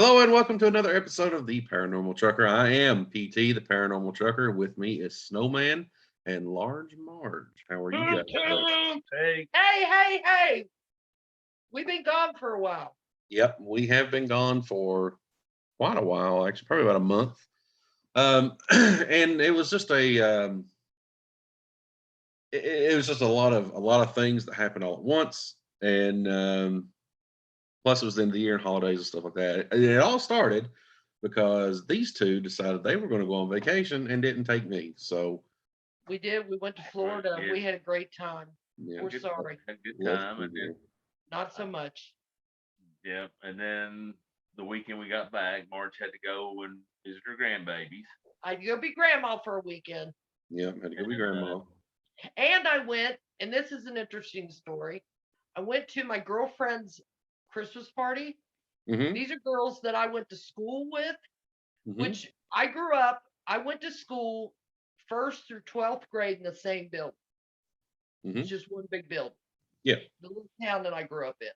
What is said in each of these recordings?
Hello and welcome to another episode of the Paranormal Trucker. I am PT, the Paranormal Trucker. With me is Snowman and Large Marge. How are you guys today? Hey, Hey. We've been gone for a while. Yep, we have been gone for quite a while, actually, probably about a month. And it was just it was just a lot of things that happened all at once, and plus it was the end of the year and holidays and stuff like that. And it all started because these two decided they were going to go on vacation and didn't take me. So We did. We went to Florida. yeah. We had a great time. yeah, We're good, sorry. had a good love time, to and be then Not so much. and then the weekend we got back, March had to go and visit her grandbabies. I'd go be grandma for a weekend. Yeah, had to go be grandma. And I went, and this is an interesting story. I went to my girlfriend's Christmas party. Mm-hmm. These are girls that I went to school with, Mm-hmm. which I grew up, I went to school first through 12th grade in the same building. Mm-hmm. It's just one big building. Yeah. The little town that I grew up in.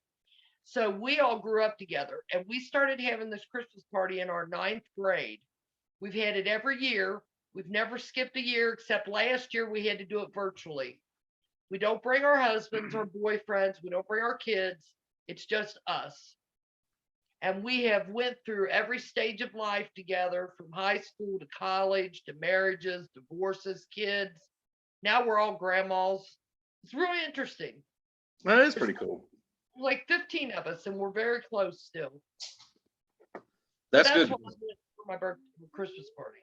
So we all grew up together, and we started having this Christmas party in our 9th grade. We've had it every year. We've never skipped a year, except last year we had to do it virtually. We don't bring our husbands or boyfriends. We don't bring our kids. It's just us. And we have went through every stage of life together, from high school to college to marriages, divorces, kids. Now we're all grandmas. It's really interesting. That is There's pretty cool. like 15 of us, and we're very close still. So That's that's good. what I did for my birthday Christmas party.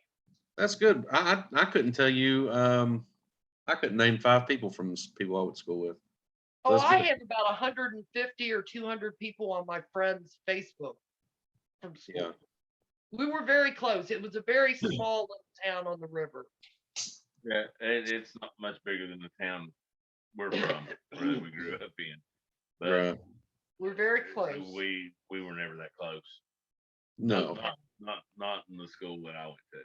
That's good. I couldn't tell you. I couldn't name 5 people from people I went to school with. So Oh, that's I good. have about 150 or 200 people on my friend's Facebook from school. Yeah. We were very close. It was a very small little town on the river. Yeah, it's not much bigger than the town we're from, or that we grew up in. But Right. We're very close. we were never that close. No. Not in the school that I went to.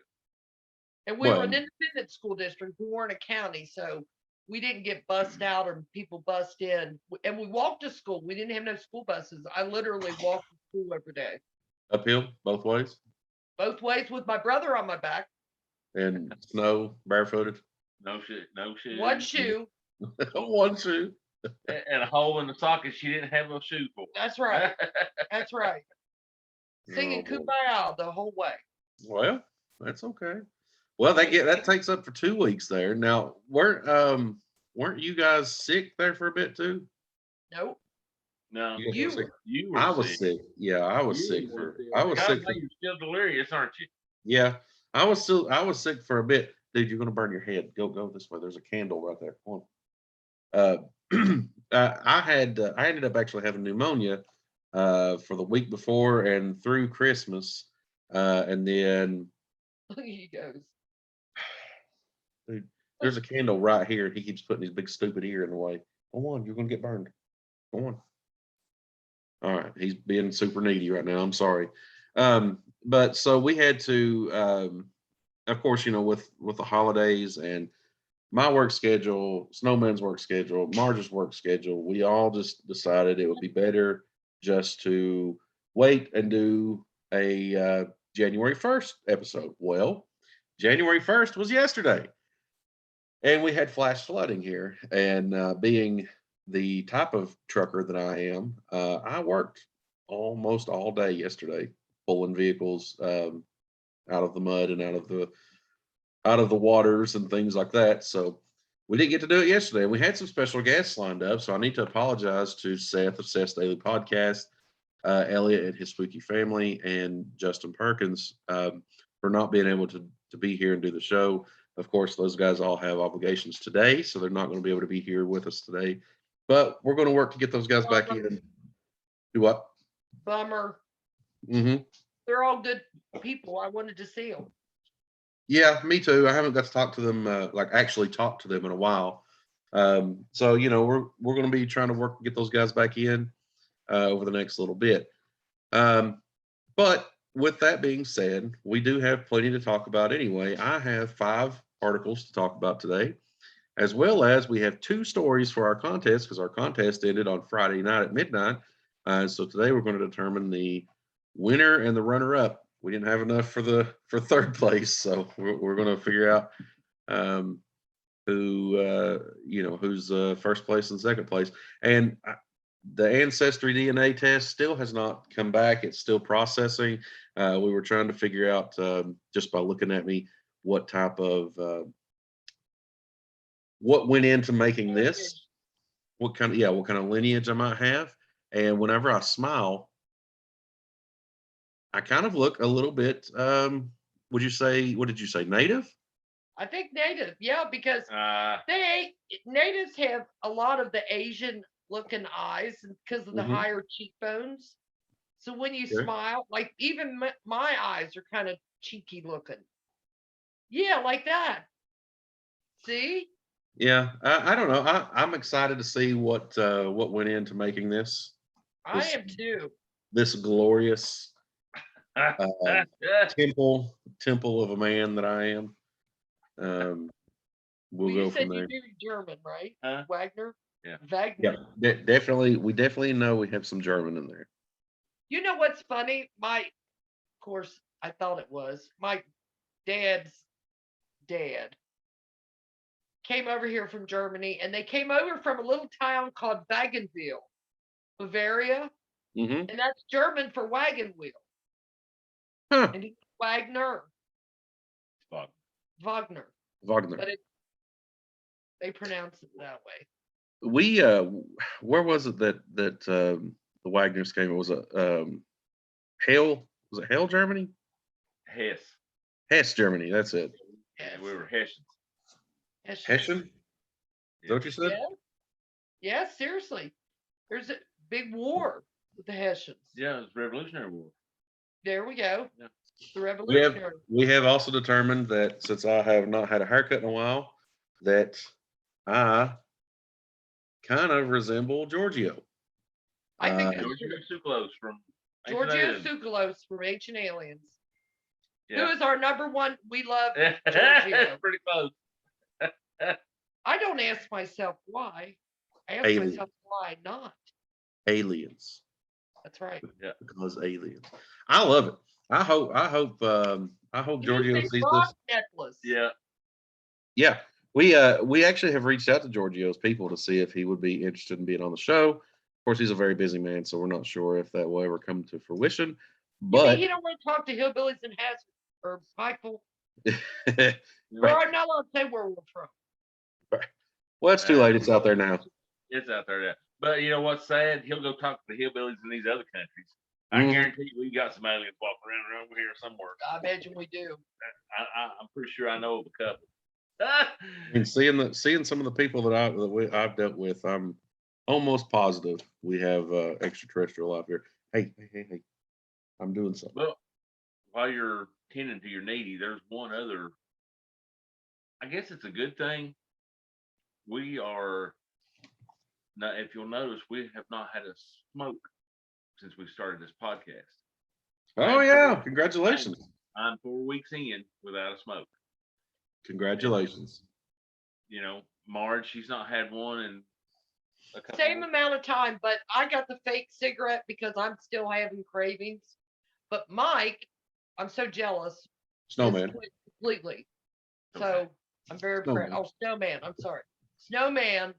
And we were an Well, independent school district. We weren't a county, so we didn't get bussed out or people bussed in. And we walked to school. We didn't have no school buses. I literally walked to school every day, uphill both ways both ways with my brother on my back, and snow, barefooted. No shit, no shoes, one shoe. One shoe. and a hole in the socket she didn't have a shoe for. That's right. That's right. Singing Oh, boy. Kumbaya the whole way. Well, that's okay. Well, that takes up for 2 weeks there. Now, weren't you guys sick there for a bit too? Nope. No, You guys You were sick? were. you were I was sick. sick. Yeah, I was sick You were for. sick. I was God, sick for. you're still delirious, aren't you? Yeah, I was sick for a bit, dude. You're gonna burn your head. Go this way. There's a candle right there. Come on. I ended up actually having pneumonia for the week before and through Christmas, and then He goes. dude, there's a candle right here, and he keeps putting his big stupid ear in the way. Go on, you're gonna get burned. Go on. All right, he's being super needy right now. I'm sorry, but so we had to, of course, with the holidays and my work schedule, Snowman's work schedule, Marge's work schedule, we all just decided it would be better just to wait and do a January 1st episode. Well, January 1st was yesterday, and we had flash flooding here. And being the type of trucker that I am, I worked almost all day yesterday, pulling vehicles out of the mud and out of the waters and things like that. So we didn't get to do it yesterday. We had some special guests lined up, so I need to apologize to Seth of Seth's Daily Podcast, Elliot and his spooky family, and Justin Perkins for not being able to be here and do the show. Of course, those guys all have obligations today, so they're not going to be able to be here with us today. But we're going to work to get those guys back in. Do what? Bummer. Mm-hmm. They're all good people. I wanted to see them. Yeah, me too. I haven't got to talk to them, like actually talk to them in a while. So we're going to be trying to work to get those guys back in over the next little bit. But with that being said, we do have plenty to talk about anyway. I have 5 articles to talk about today, as well as we have 2 stories for our contest because our contest ended on Friday night at midnight. So today we're going to determine the winner and the runner up. We didn't have enough for third place, so we're going to figure out who's first place and second place. And the ancestry DNA test still has not come back. It's still processing. We were trying to figure out just by looking at me what type of what went into making this, what kind of lineage I might have. And whenever I smile, I kind of look a little bit, what did you say, native? I think native, yeah, because Uh, natives have a lot of the Asian looking eyes because of the Mhm. higher cheekbones. So when you Okay. smile, like even my eyes are kind of cheeky looking. Yeah, like that. See? Yeah, I don't know. I'm excited to see what went into making this I this am too. this glorious temple of a man that I am. Um, we'll Well, you go said from you there. knew German, right? Huh? Wagner? Yeah. Yeah, Wagner. definitely. We definitely know we have some German in there. You know what's funny? Of course, I thought it was my dad's dad came over here from Germany, and they came over from a little town called Wagenville, Bavaria, Hmm. and that's German for wagon wheel. Huh. And he's Wagner, Fuck. Wagner, Wagner. but they pronounce it that way. We where was it that the Wagners came? Was it Hale? Was it Hale, Germany? Hess. Hesse, Germany. That's it. Yes. We were Hessians. Hessians. Hessian? Is that what you said? Yeah. Yeah, seriously. There's a big war with the Hessians. Yeah, it was Revolutionary War. There we go. Yeah. The We have Revolutionary. we have also determined that since I have not had a haircut in a while, that I kind of resemble Giorgio. I think Uh, that's Giorgio true. Tsoukalos from Ancient Giorgio Aliens. Tsoukalos from Ancient Aliens. Who Yeah. is our number one? We love That's Giorgio. pretty close. I don't ask myself why. I ask Alien. myself why not. Aliens. That's right. Yeah. Because aliens. I love it. I hope It is Giorgio a sees rock this. necklace. Yeah. Yeah. We actually have reached out to Giorgio's people to see if he would be interested in being on the show. Of course, he's a very busy man, so we're not sure if that will ever come to fruition. You mean But he don't want to talk to hillbillies and hazard or Michael? right. We're not allowed to say where we're from. Well, it's too late. It's out there now. It's out there now. But you know what's sad? He'll go talk to the hillbillies in these other countries. I Mhm. guarantee you we got some aliens walking around over here somewhere. I imagine we do. I'm pretty sure I know of a couple. I mean, seeing some of the people I've dealt with, I'm almost positive we have extraterrestrial life here. Hey! I'm doing something. Well, while you're tending to your needy, there's one other. I guess it's a good thing. We are now. If you'll notice, we have not had a smoke since we started this podcast. Oh yeah! Congratulations! I'm 4 weeks in without a smoke. Congratulations! You know, Marge, she's not had one in a couple. Same amount of time, but I got the fake cigarette because I'm still having cravings. But Mike, I'm so jealous. Snowman. Quit completely. So Okay. I'm very Snowman. proud. Oh, Snowman. I'm sorry. Snowman.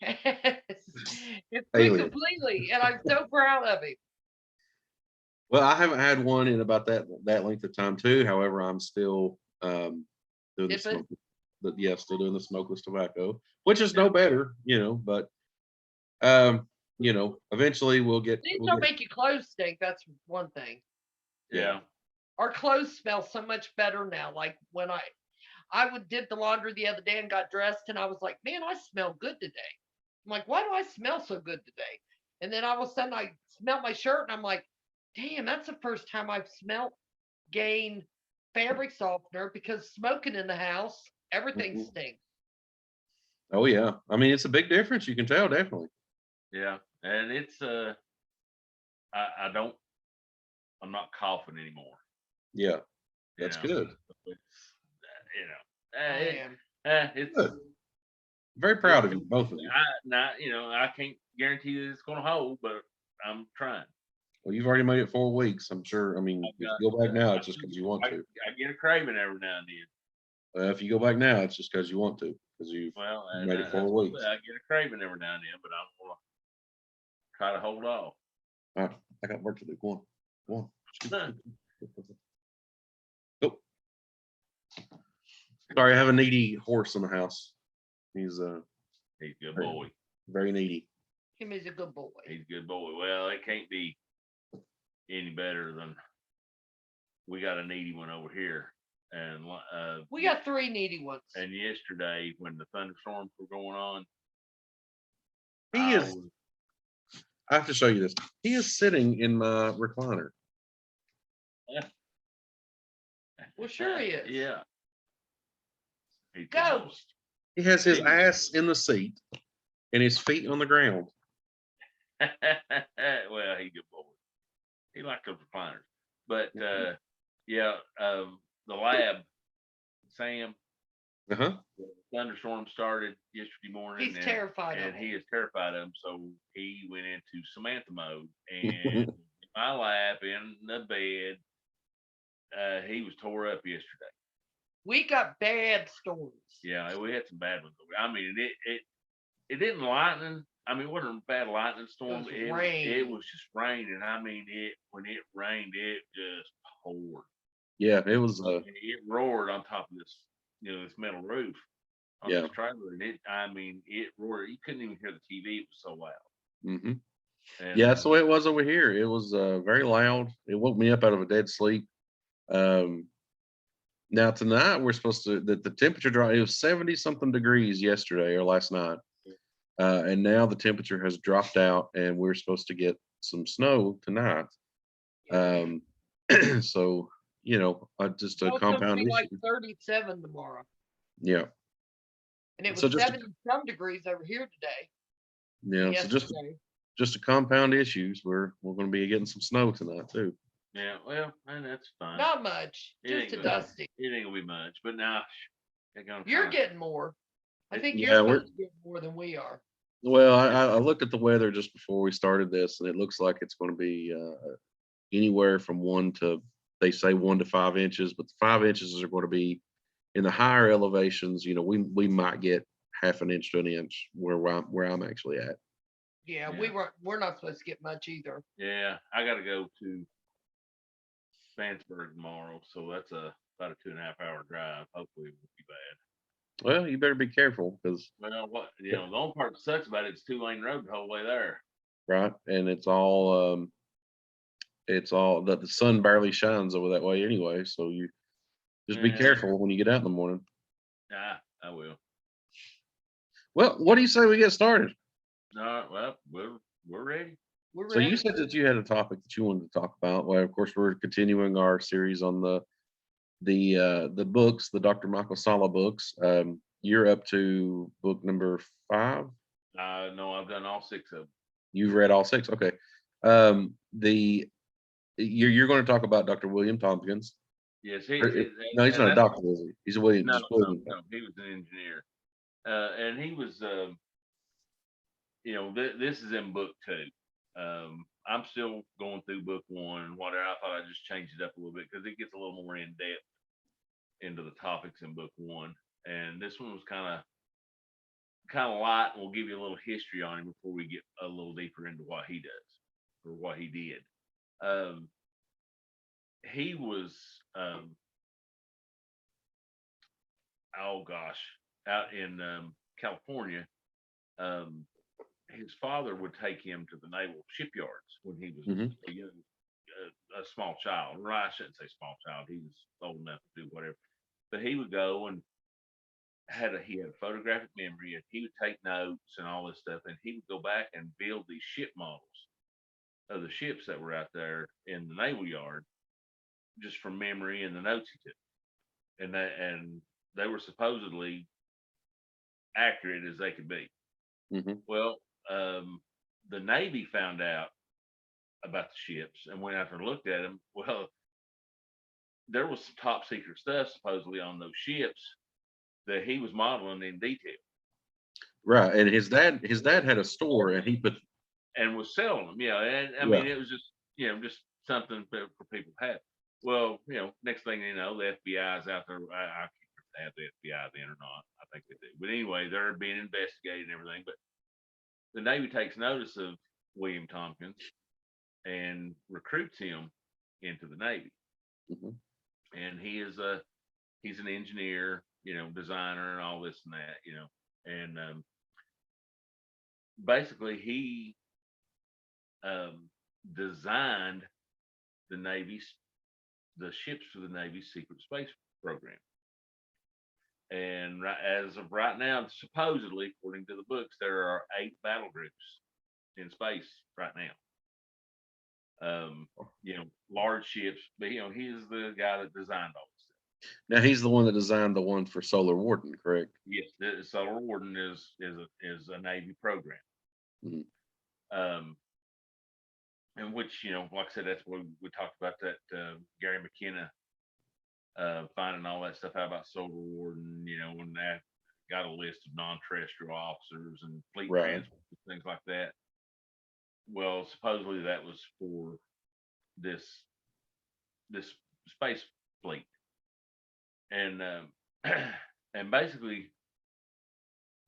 It's quit Alien. completely, and I'm so proud of him. Well, I haven't had one in about that length of time too. However, I'm still doing the Dipping? smoke. Still doing the smokeless tobacco, which is no better, But eventually Things don't make your clothes stink. That's one thing. Yeah. Our clothes smell so much better now. Like when I did the laundry the other day and got dressed, and I was like, man, I smell good today. I'm like, why do I smell so good today? And then all of a sudden I smelled my shirt, and I'm like, damn, that's the first time I've smelled Gain fabric softener because smoking in the house, everything Mhm. stinks. Oh yeah, I mean it's a big difference. You can tell definitely. Yeah. And it's I don't I'm not coughing anymore. Yeah, you that's know. good. It's, I it, am. it's Good. Very proud of you, both of you. I can't guarantee that it's gonna hold, but I'm trying. Well, you've already made it 4 weeks. I'm sure. I mean, if you go back now, it's just because you want I, to. I get a craving every now and then. If you go back now, it's just because you want to, because you've Well, and made it that's 4 what weeks. I get a craving every now and then, but I'm gonna try to hold off. All right, I got work to do. Go on. Huh. Go. Sorry, I have a needy horse in the house. He's He's a good Very- boy. very needy. Him is a good boy. He's a good boy. Well, it can't be any better than we got a needy one over here. And We got 3 needy ones. and yesterday when the thunderstorms were going on, He I is. was- I have to show you this. He is sitting in my recliner. Well, sure he is. Yeah. He's a good boy. Ghost. He has his ass in the seat and his feet on the ground. Well, he's a good boy. He liked those recliners. But yeah, the lab, Sam, Uh-huh. the thunderstorm started yesterday morning. He's terrified of and he him. is terrified of him. So he went into Samantha mode and in my lap in the bed. He was tore up yesterday. We got bad storms. Yeah, we had some bad ones. I mean, it didn't lightning. I mean, it wasn't a bad lightning storm. was It rain. was just raining. I mean, when it rained, it just poured. Yeah, it was It roared on top of this, this metal roof on Yeah. this trailer, and it roared. You couldn't even hear the TV. It was so loud. hmm And, Yeah, that's the way it was over here. It was very loud. It woke me up out of a dead sleep. Now tonight we're supposed to the temperature drop. It was 70 something degrees yesterday or last night. And now the temperature has dropped out and we're supposed to get some snow tonight. So, just a Oh, it's gonna compound be like issue. 37 tomorrow. Yeah. And it was So just a- 70 some degrees over here today. Yeah. So Yesterday. just a compound issues. We're going to be getting some snow tonight too. yeah, well, and that's fine. Not much. It Just ain't a gonna- dusty. It ain't gonna be much, but now they're gonna. You're kinda- getting more. I think Yeah, you're we're- supposed to get more than we are. Well, I looked at the weather just before we started this, and it looks like it's going to be anywhere from 1 to, they say 1 to 5 inches, but the 5 inches are going to be in the higher elevations. We might get half an inch to an inch where I'm actually at. Yeah, Yeah. we're not supposed to get much either. Yeah, I got to go to Spansburg tomorrow, so that's about a 2.5 hour drive. Hopefully, it won't be bad. Well, you better be careful because Well, the only part that sucks about it is 2-lane road the whole way there. right, and it's all that the sun barely shines over that way anyway. So you just be Yeah. careful when you get out in the morning. I will. Well, what do you say we get started? All right, well, we're ready. We're So you ready. said that you had a topic that you wanted to talk about. Well, of course, we're continuing our series on the books, the Dr. Michael Salla books. You're up to book number 5. No, I've done all 6 of them. You've read all 6. Okay. You're going to talk about Dr. William Tompkins. Yes, No, he's not a doctor, is he? He's a William. No, just William. no, he was an engineer, and he was. This is in book 2. I'm still going through book 1 and whatever. I thought I'd just change it up a little bit because it gets a little more in depth into the topics in book 1, and this one was kind of light, and we'll give you a little history on him before we get a little deeper into what he does or what he did. He was out in California. His father would take him to the naval shipyards when he was Mhm. a small child. Or I shouldn't say small child. He was old enough to do whatever. But he would go and he had a photographic memory, and he would take notes and all this stuff, and he would go back and build these ship models of the ships that were out there in the naval yard just from memory and the notes he took. And they were supposedly accurate as they could be. Mhm. Well, the Navy found out about the ships and went out there and looked at them. Well, there was some top secret stuff supposedly on those ships that he was modeling in detail Right, and his dad had a store, and he put and was selling them. Yeah, and I Yeah. mean, it was just just something for people to have. Well, next thing you know, the FBI is out there. I can't remember if they have the FBI then or not. I think they do. But anyway, they're being investigated and everything. But the Navy takes notice of William Tompkins and recruits him into the Navy. Mhm. And he's an engineer, designer and all this and that, and basically he designed the ships for the Navy's secret space program. And as of right now, supposedly, according to the books, there are 8 battle groups in space right now. Large ships, but he's the guy that designed all this stuff. Now he's the one that designed the one for Solar Warden, correct? Yes, the Solar Warden is a Navy program. Mhm. And which, like I said, that's what we talked about, that Gary McKenna finding all that stuff out about Solar Warden, and that got a list of non-terrestrial officers and fleet Right. transport, things like that. Well, supposedly that was for this space fleet, and and basically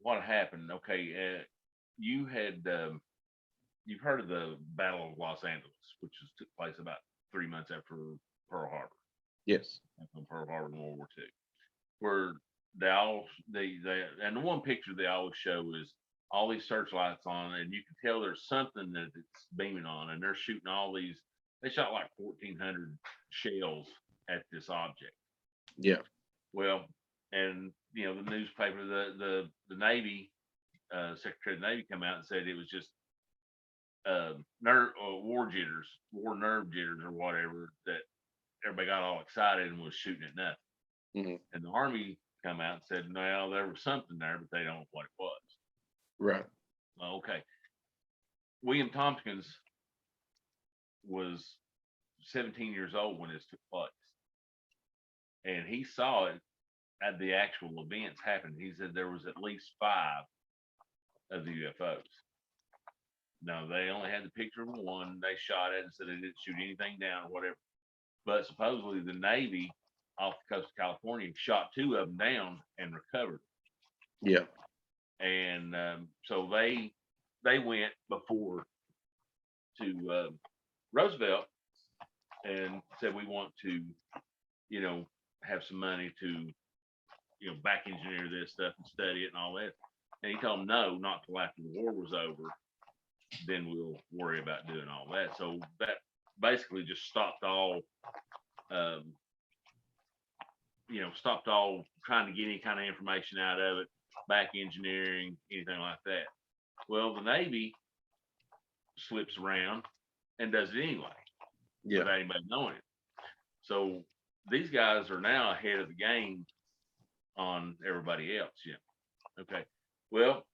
what happened. Okay, you've heard of the Battle of Los Angeles, which took place about 3 months after Pearl Harbor. Yes. From Pearl Harbor in World War II, where they and the one picture they always show is all these searchlights on, and you can tell there's something that it's beaming on, and they're shooting all these. They shot like 1,400 shells at this object. Yeah. Well, and the newspaper, the Navy Secretary of the Navy come out and said it was just war jitters, war nerve jitters, or whatever, that everybody got all excited and was shooting at nothing. Mhm. And the Army come out and said, "No, there was something there, but they don't know what it was." Right. Okay. William Tompkins was 17 years old when this took place, and he saw it at the actual events happen. He said there was at least 5 of the UFOs. Now, they only had the picture of one. They shot it and said they didn't shoot anything down or whatever. But supposedly the Navy off the coast of California shot 2 of them down and recovered. Yeah. And so they went before to Roosevelt and said, we want to, have some money to, back engineer this stuff and study it and all that. And he told them no, not till after the war was over. Then we'll worry about doing all that. So that basically just stopped all stopped all trying to get any kind of information out of it, back engineering, anything like that. Well, the Navy slips around and does it anyway, Yeah. without anybody knowing it. So these guys are now ahead of the game on everybody else. Okay. Well,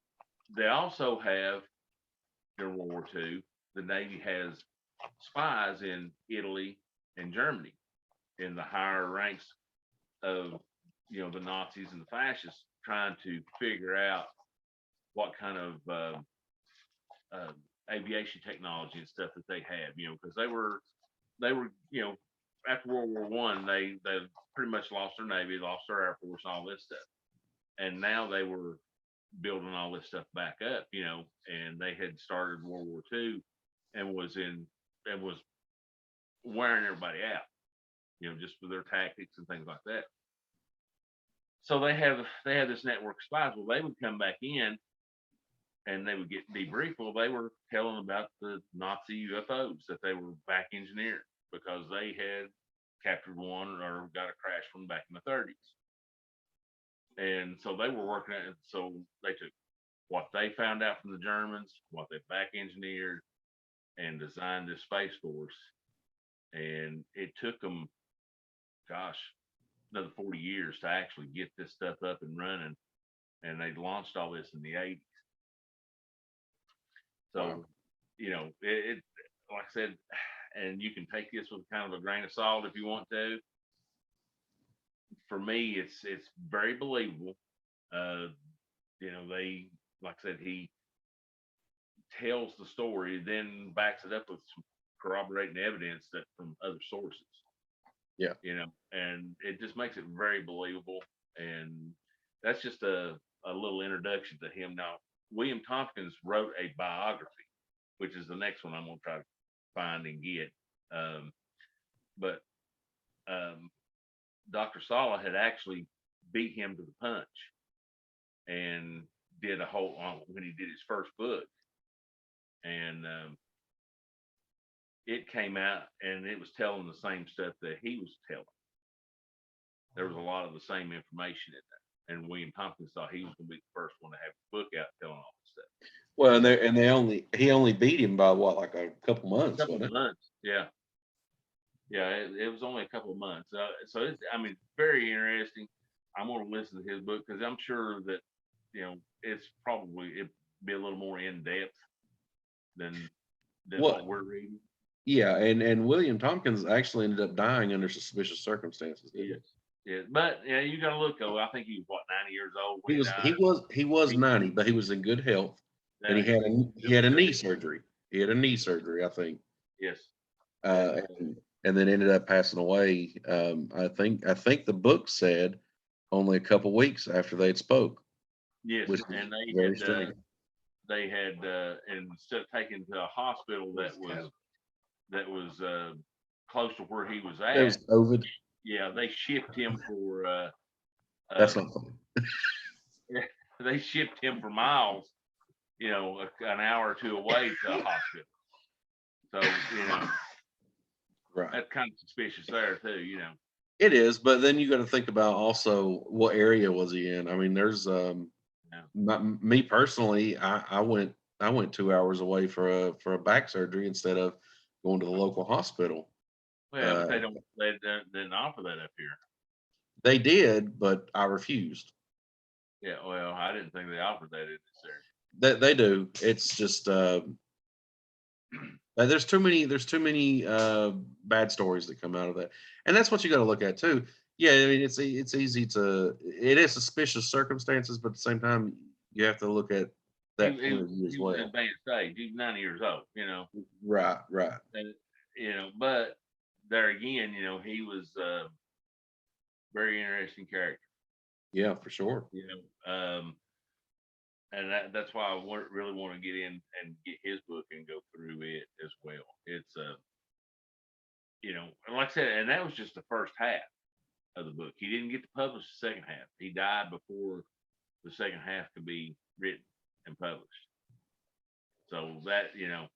they also have, during World War II, the Navy has spies in Italy and Germany in the higher ranks of the Nazis and the fascists, trying to figure out what kind of aviation technology and stuff that they had, because they were after World War One, they pretty much lost their Navy, lost their Air Force, and all this stuff, and now they were building all this stuff back up, and they had started World War II and was wearing everybody out, just with their tactics and things like that. So they have this network of spies. Well, they would come back in and they would get debriefed. Well, they were telling about the Nazi UFOs that they were back engineering because they had captured one or got a crash from back in the 30s. And so they were working at it. So they took what they found out from the Germans, what they back engineered, and designed this space force. And it took them, another 40 years to actually get this stuff up and running. And they launched all this in the 80s. So, Wow. it like I said, and you can take this with kind of a grain of salt if you want to. For me, it's very believable. They, like I said, he tells the story, then backs it up with some corroborating evidence that from other sources. Yeah. You know, and it just makes it very believable. And that's just a little introduction to him. Now, William Tompkins wrote a biography, which is the next one I'm going to try to find and get. But Dr. Salla had actually beat him to the punch and did a whole when he did his first book. And it came out and it was telling the same stuff that he was telling. There was a lot of the same information in there. And William Tompkins thought he was going to be the first one to have a book out telling all this stuff. Well, and he only beat him by what, like a couple months, A couple wasn't it? months, yeah. Yeah, it was only a couple of months. So it's, I mean, very interesting. I'm going to listen to his book because I'm sure that, you know, it'd be a little more in depth than what we're reading. Yeah, and William Tompkins actually ended up dying under suspicious circumstances. Yes. Yeah, but yeah, you got to look though. I think he was what, 90 years old when He was 90, but he was in good health, and he had a knee surgery. He had a knee surgery, I think. Yes. And then ended up passing away. I think the book said only a couple weeks after they'd spoke. Yes, and they had instead of taking him to a hospital that was close to where he was at. It was COVID. Yeah, they shipped him for. That's not funny. They shipped him for miles, you know, an hour or two away to a hospital. So, you know, right. That's kind of suspicious there too, you know. It is, but then you got to think about also what area was he in. I mean, there's me personally, I went 2 hours away for a back surgery instead of going to the local hospital. Well, but they didn't offer that up here. They did, but I refused. Yeah, well, I didn't think they offered that in this area. They do. It's just there's too many bad stories that come out of that, and that's what you got to look at too. Yeah, I mean it's easy to, it is suspicious circumstances, but at the same time you have to look at that point of view as well. He was in advanced age. He's 90 years old. You know. Right. And, you know, but there again, you know, he was a very interesting character. Yeah, for sure. You know, and that's why I really want to get in and get his book and go through it as well. It's you know, like I said, and that was just the first half of the book. He didn't get to publish the second half. He died before the second half could be written and published. So that, you know,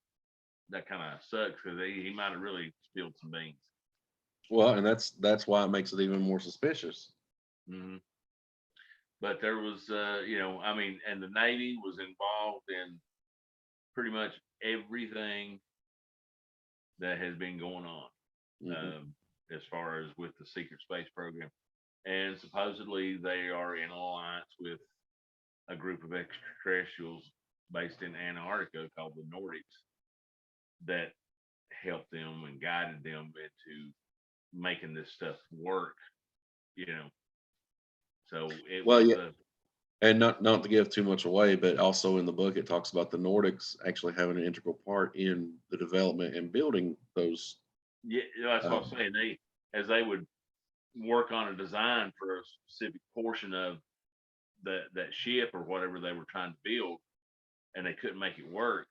that kind of sucks because he might have really spilled some beans. Well, and that's why it makes it even more suspicious. Mm-hmm. But there was, you know, I mean, and the Navy was involved in pretty much everything that has been going on, as far as with the secret space program. And supposedly they are in alliance with a group of extraterrestrials based in Antarctica called the Nordics that helped them and guided them into making this stuff work, you know. So and not to give too much away, but also in the book it talks about the Nordics actually having an integral part in the development and building those. Yeah, that's what I'm saying. They would work on a design for a specific portion of that ship or whatever they were trying to build, and they couldn't make it work.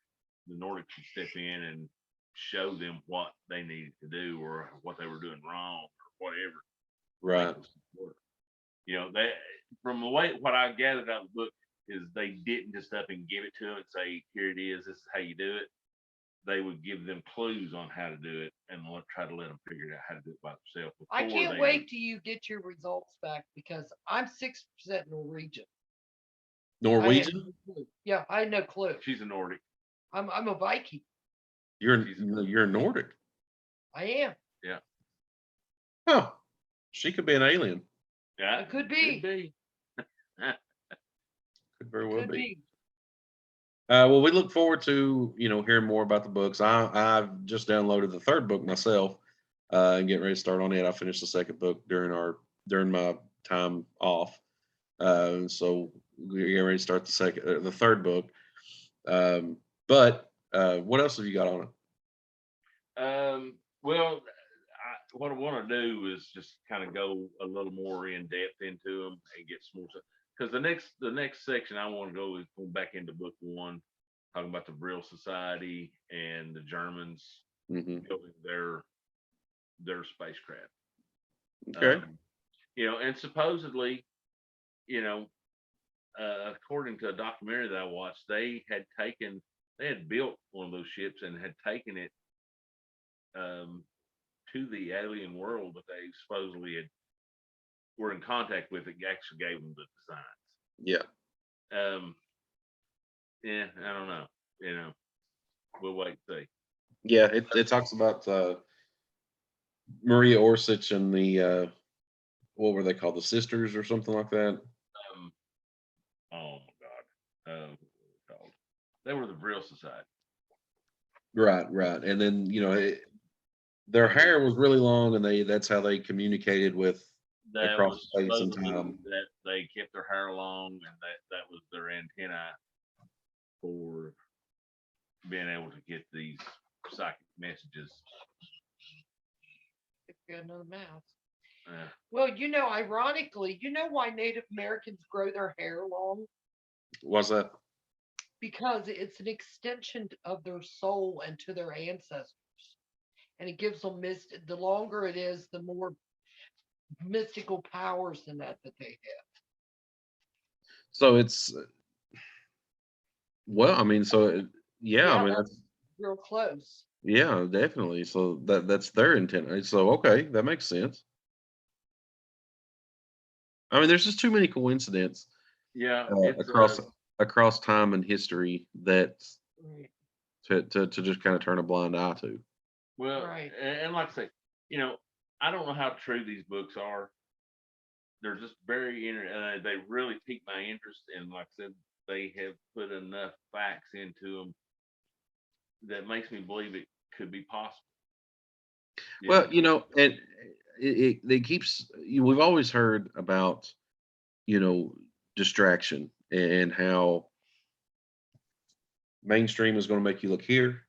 The Nordics would step in and show them what they needed to do or what they were doing wrong or whatever. Right. You know, they, from the way what I gathered out of the book is they didn't just up and give it to them and say, here it is, this is how you do it. They would give them clues on how to do it and try to let them figure out how to do it by themselves. I can't wait till you get your results back because I'm 6% Norwegian. Norwegian? Yeah, I had no clue. She's a Nordic. I'm a Viking. You're Nordic. I am. Yeah. Oh, she could be an alien. Yeah, it could be. Could very well be. Well, we look forward to hearing more about the books. I've just downloaded the third book myself and getting ready to start on it. I finished the second book during my time off, so we're getting ready to start the third book. But what else have you got on it? Well, what I want to do is just kind of go a little more in depth into them and get some more stuff. Because the next section I want to go is going back into book one, talking about the Brill Society and the Germans Hmm. building their spacecraft. Okay. And supposedly, you know, according to a documentary that I watched, they had built one of those ships and had taken it um, to the alien world that they supposedly were in contact with. It actually gave them the Yeah. designs. Yeah, I don't know. We'll wait and see. Yeah. It talks about Maria Orsich and the what were they called? The sisters or something like that. Um, oh my God, what were they called? They were the Brill Society. Right. Right. And then their hair was really long, and that's how they communicated with That across was space and supposedly time. that they kept their hair long, and that was their antenna for being able to get these psychic messages. If you got another mouse. Uh, Well, ironically, why Native Americans grow their hair long? Was that? Because it's an extension of their soul and to their ancestors. And it gives them the longer it is, the more mystical powers than that they have. So it's well, I mean, yeah, I Yeah, mean, that's real close. yeah, definitely. So that's their intent. So okay, that makes sense. I mean, there's just too many coincidences yeah, uh, it's across across time and history that Right. to just kind of turn a blind eye to. well, Right. and like I say, you know, I don't know how true these books are. They're just very they really pique my interest, and like I said, they have put enough facts into them that makes me believe it could be possible. You Well, know, and it keeps. We've always heard about you know distraction and how mainstream is going to make you look here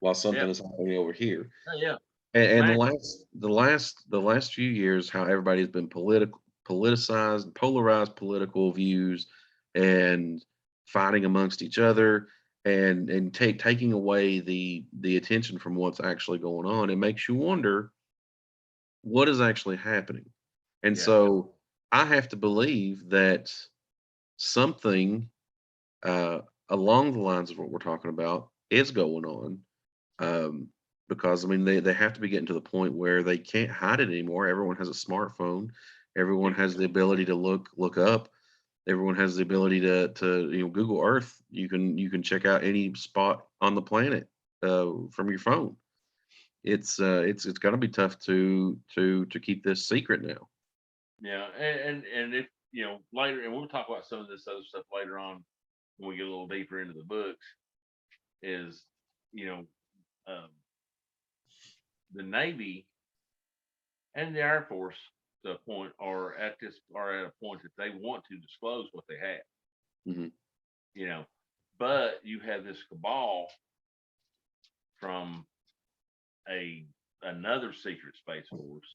while yeah, something is happening over here. yeah, And Mac, the last few years, how everybody's been politicized, polarized political views, and fighting amongst each other, and taking away the attention from what's actually going on. It makes you wonder what is actually happening. And yeah, so I have to believe that something uh, along the lines of what we're talking about is going on. Um, because I mean they have to be getting to the point where they can't hide it anymore. Everyone has a smartphone. Everyone has the ability to look up. Everyone has the ability to Google Earth. You can check out any spot on the planet from your phone. It's going to be tough to keep this secret now. yeah, and if later, and we'll talk about some of this other stuff later on when we get a little deeper into the books. Is you know um, the Navy and the Air Force to a point are at a point that they want to disclose what they have. Hmm. You know, but you have this cabal from a another secret space force,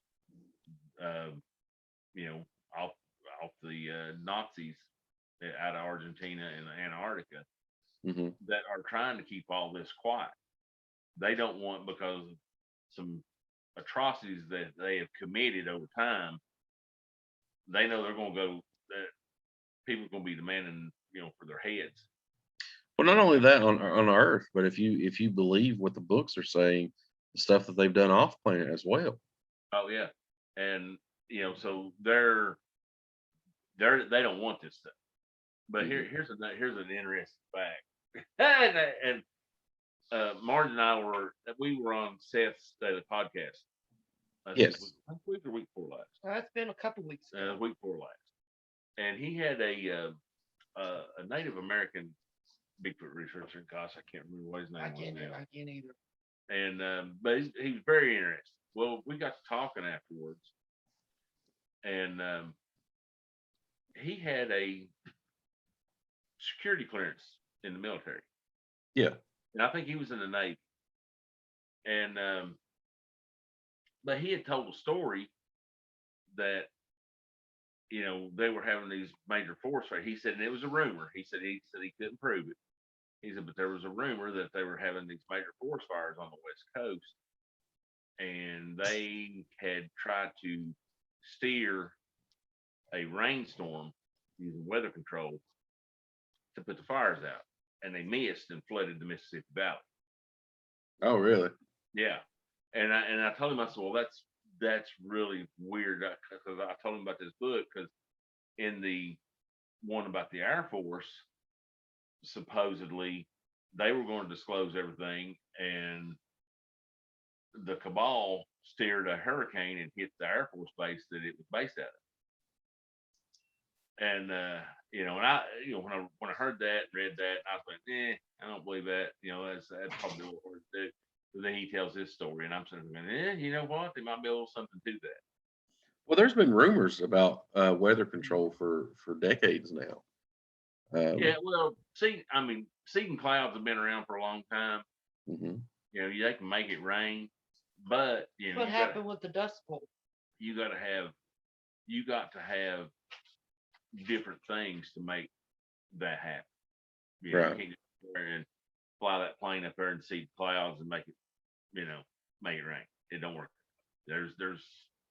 um, you know, off the Nazis out of Argentina and Antarctica Hmm. that are trying to keep all this quiet. They don't want, because of some atrocities that they have committed over time. They know they're going to go. That people are going to be demanding, for their heads. Well, not only that on Earth, but if you believe what the books are saying, the stuff that they've done off planet as well. Oh yeah, and so they don't want this stuff. But Hmm. here's an interesting fact. And Marge and we were on Seth's daily podcast Yes. last week or week before last. That's been a couple weeks ago. Week before last, and he had a Native American Bigfoot researcher. Gosh, I can't remember what his name was now. I can't either. And but he was very interested. Well, we got to talking afterwards, and he had a security clearance in the military, Yeah. and I think he was in the Navy. And but he had told a story that they were having these major forest fires. He said, and it was a rumor. He couldn't prove it. He said, but there was a rumor that they were having these major forest fires on the West Coast, and they had tried to steer a rainstorm using weather control to put the fires out, and they missed and flooded the Mississippi Valley. Oh, really? Yeah, and I told him, I said, well, that's really weird, because I told him about this book, because in the one about the Air Force, supposedly they were going to disclose everything, and the cabal steered a hurricane and hit the Air Force base that it was based out of. And and I, when I heard that and read that, I was like, I don't believe that. That's probably what we're to do. But then he tells his story, and I'm sitting there, you know what? There might be a little something to that. Well, there's been rumors about weather control for decades now. Yeah, well, seeding clouds have been around for a long time. Mhm. They can make it rain, but What happened with the Dust Bowl? you got to have different things to make that happen. Right. You can't get there and fly that plane up there and see clouds and make it rain. It don't work. There's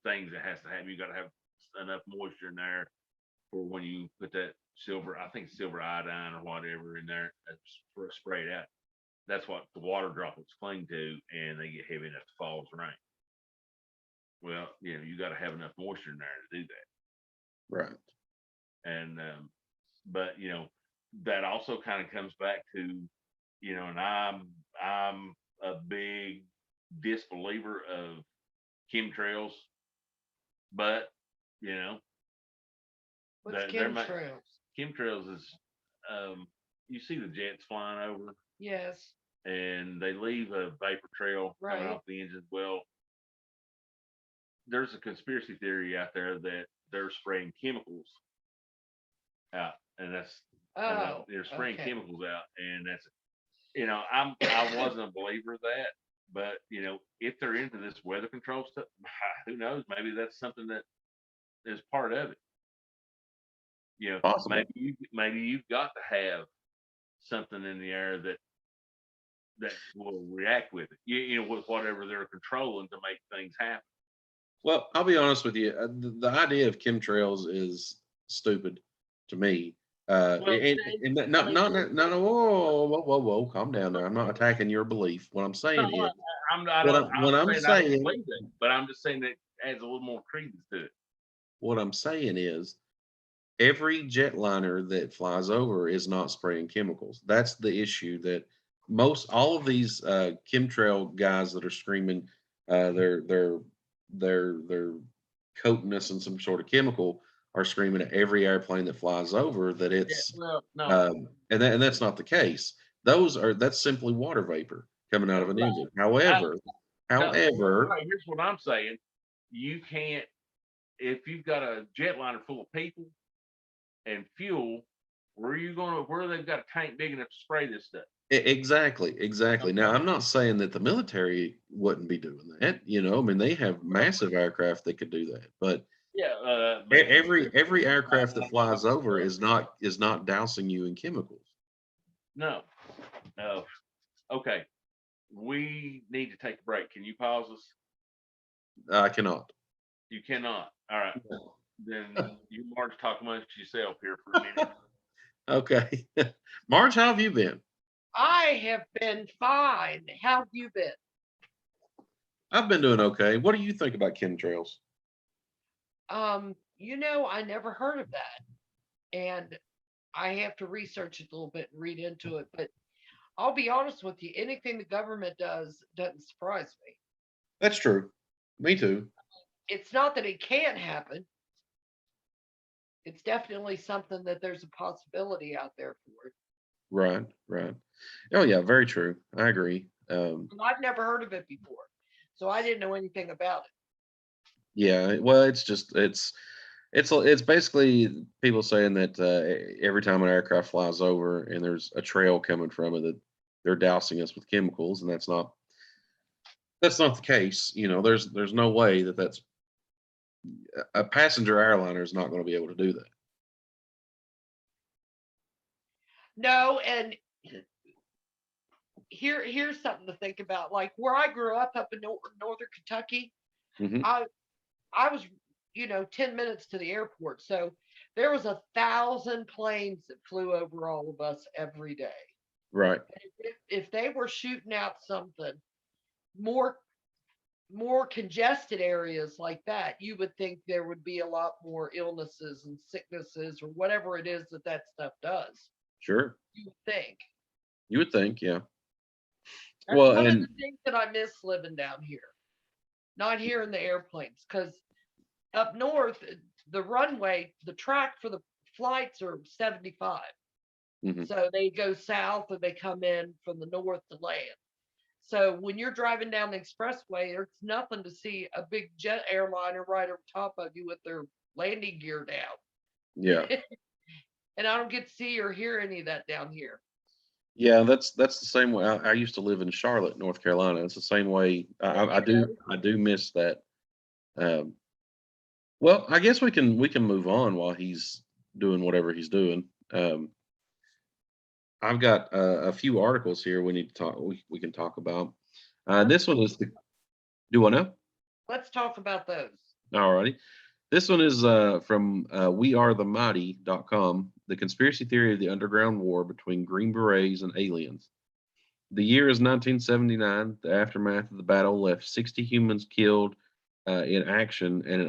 things that has to happen. You got to have enough moisture in there for when you put that silver iodine or whatever in there, that's sprayed out. That's what the water droplets cling to, and they get heavy enough to fall as rain. Well, you got to have enough moisture in there to do that. Right. And but that also kind of comes back to and I'm a big disbeliever of chemtrails, but What's they're chemtrails? chemtrails is you see the jets flying over, Yes. and they leave a vapor trail coming Right. off the engines. Well, there's a conspiracy theory out there that they're spraying chemicals out, and they're spraying okay. chemicals out, and that's I wasn't a believer of that, but if they're into this weather control stuff, who knows? Maybe that's something that is part of it. Possible. Maybe you've got to have something in the air that will react with it. With whatever they're controlling to make things happen. Well, I'll be honest with you. The idea of chemtrails is stupid to me. Well, And whoa, calm down there. I'm not attacking your belief. What I'm saying is, I'm what I'm saying I don't saying, believe that, but I'm just saying that adds a little more credence to it. what I'm saying is, every jetliner that flies over is not spraying chemicals. That's the issue. That all of these chemtrail guys that are screaming, they're coating us in some sort of chemical, are screaming at every airplane that flies over that it's Well, no, and that's not the case. That's simply water vapor coming out of an right. engine. However, No, right, here's what I'm saying. You can't, if you've got a jetliner full of people and fuel, where they've got a tank big enough to spray this stuff? exactly. Okay. Now, I'm not saying that the military wouldn't be doing that. I mean, they have massive aircraft that could do that, but Yeah, every aircraft that flies over is not dousing you in chemicals. No. Okay. We need to take a break. Can you pause us? I cannot. You cannot. All right. No. Then you Marge talk amongst yourself here for a minute. Okay. Marge, how have you been? I have been fine. How have you been? I've been doing okay. What do you think about chemtrails? I never heard of that. And I have to research it a little bit and read into it. But I'll be honest with you, anything the government does doesn't surprise me. That's true. Me too. It's not that it can't happen. It's definitely something that there's a possibility out there for it. Right. Oh yeah, very true. I agree. And I've never heard of it before. So I didn't know anything about it. Yeah, well, it's basically people saying that every time an aircraft flies over and there's a trail coming from it, that they're dousing us with chemicals, and that's not That's not the case. There's no way that that's a passenger airliner is not going to be able to do that. No, and here's something to think about. Like where I grew up in northern Kentucky, Hmm. I I was 10 minutes to the airport, so there was 1,000 planes that flew over all of us every day. Right. If they were shooting out something more more congested areas like that, you would think there would be a lot more illnesses and sicknesses or whatever it is that stuff does. Sure. You would think. You would think, yeah. That's Well, one of and the things that I miss living down here, not here in the airplanes, because up north, the runway, the track for the flights are 75. mhm, So they go south and they come in from the north to land. So when you're driving down the expressway, there's nothing to see a big jet airliner right over top of you with their landing gear yeah, down. And I don't get to see or hear any of that down here. yeah. That's the same way. I used to live in Charlotte, North Carolina. It's the same way. There I you go. I do miss that. Um, well, I guess we can move on while he's doing whatever he's doing. I've got a few articles here we need to talk. We can talk about. Let's This one is the. Do I know? let's talk about those. Alrighty. This one is from wearethemighty.com. The conspiracy theory of the underground war between Green Berets and aliens. The year is 1979. The aftermath of the battle left 60 humans killed in action and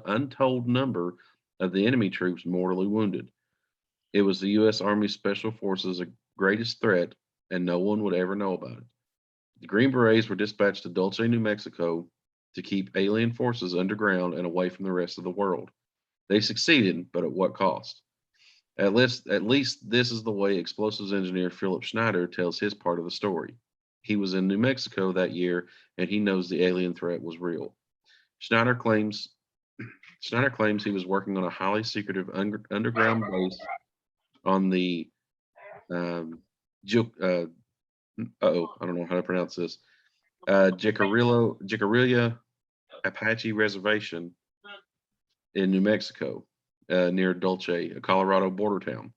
untold number of the enemy troops mortally wounded. It was the U.S. Army Special Forces' greatest threat, and no one would ever know about it. The Green Berets were dispatched to Dulce, New Mexico to keep alien forces underground and away from the rest of the world. They succeeded, but at what cost? At least this is the way explosives engineer Philip Schneider tells his part of the story. He was in New Mexico that year and he knows the alien threat was real. Schneider claims Schneider claims he was working on a highly secretive underground base on the um, I don't know how to pronounce this. Jicarilla Apache Reservation in New Mexico, near Dulce, a Colorado border town.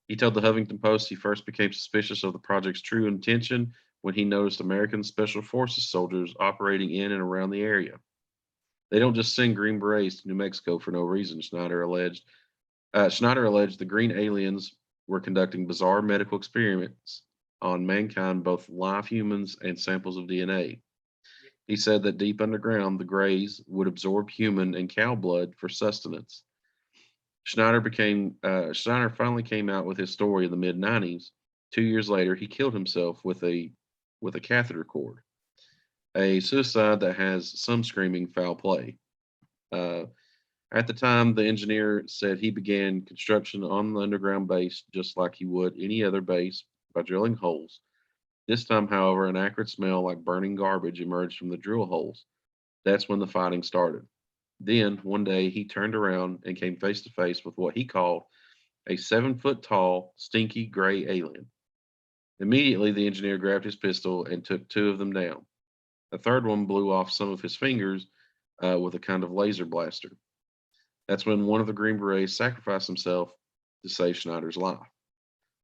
He told the Huffington Post he first became suspicious of the project's true intention when he noticed American Special Forces soldiers operating in and around the area. They don't just send Green Berets to New Mexico for no reason, Schneider alleged. Schneider alleged the green aliens were conducting bizarre medical experiments on mankind, both live humans and samples of DNA. He said that deep underground, the Greys would absorb human and cow blood for sustenance. Schneider finally came out with his story in the mid '90s. 2 years later, he killed himself with a catheter cord, a suicide that has some screaming foul play. Uh, at the time, the engineer said he began construction on the underground base just like he would any other base by drilling holes. This time, however, an acrid smell like burning garbage emerged from the drill holes. That's when the fighting started. Then, one day, he turned around and came face to face with what he called a 7 foot tall, stinky gray alien. Immediately, the engineer grabbed his pistol and took two of them down. A third one blew off some of his fingers with a kind of laser blaster. That's when one of the Green Berets sacrificed himself to save Schneider's life.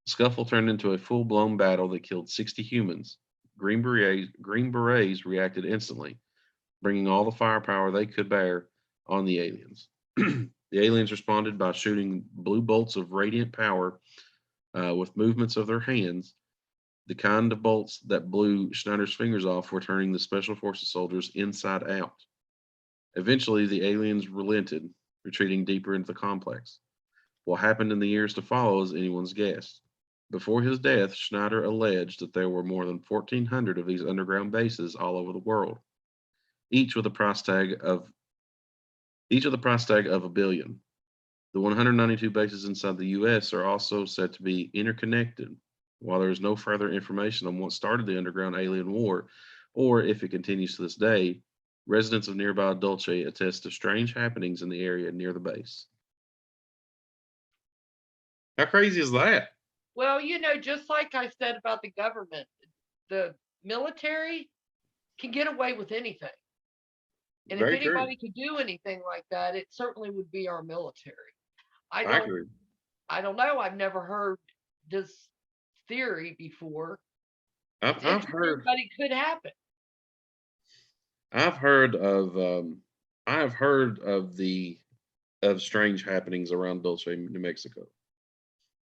The scuffle turned into a full blown battle that killed 60 humans. Green Berets reacted instantly, bringing all the firepower they could bear on the aliens. The aliens responded by shooting blue bolts of radiant power with movements of their hands. The kind of bolts that blew Schneider's fingers off were turning the Special Forces soldiers inside out. Eventually, the aliens relented, retreating deeper into the complex. What happened in the years to follow is anyone's guess. Before his death, Schneider alleged that there were more than 1,400 of these underground bases all over the world, each with a price tag of a billion. The 192 bases inside the U.S. are also said to be interconnected. While there is no further information on what started the underground alien war, or if it continues to this day, residents of nearby Dulce attest to strange happenings in the area near the base. How crazy is that? Well, just like I said about the government, the military, can get away with anything. And if Very true. anybody could do anything like that, it certainly would be our military. I I don't agree. I don't know. I've never heard this theory before. It's I've interesting, heard but it could happen. I've heard of I've heard of the of strange happenings around Dulce, New Mexico.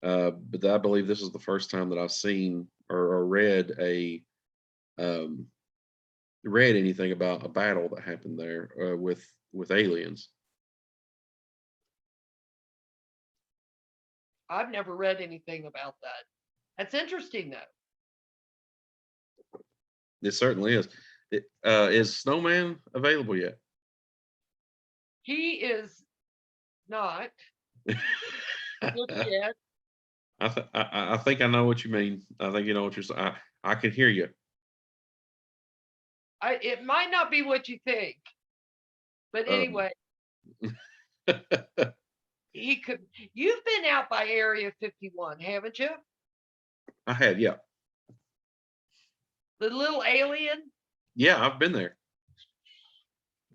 But I believe this is the first time that I've seen or um, read anything about a battle that happened there with aliens. I've never read anything about that. That's interesting, though. It certainly is. Is Snowman available yet? He is not just yet. I think I know what you mean. I think you know what you're saying. I can hear you. It might not be what you think, but Um, anyway, he could. You've been out by Area 51, haven't you? I had, yeah. The little alien. Yeah, I've been there.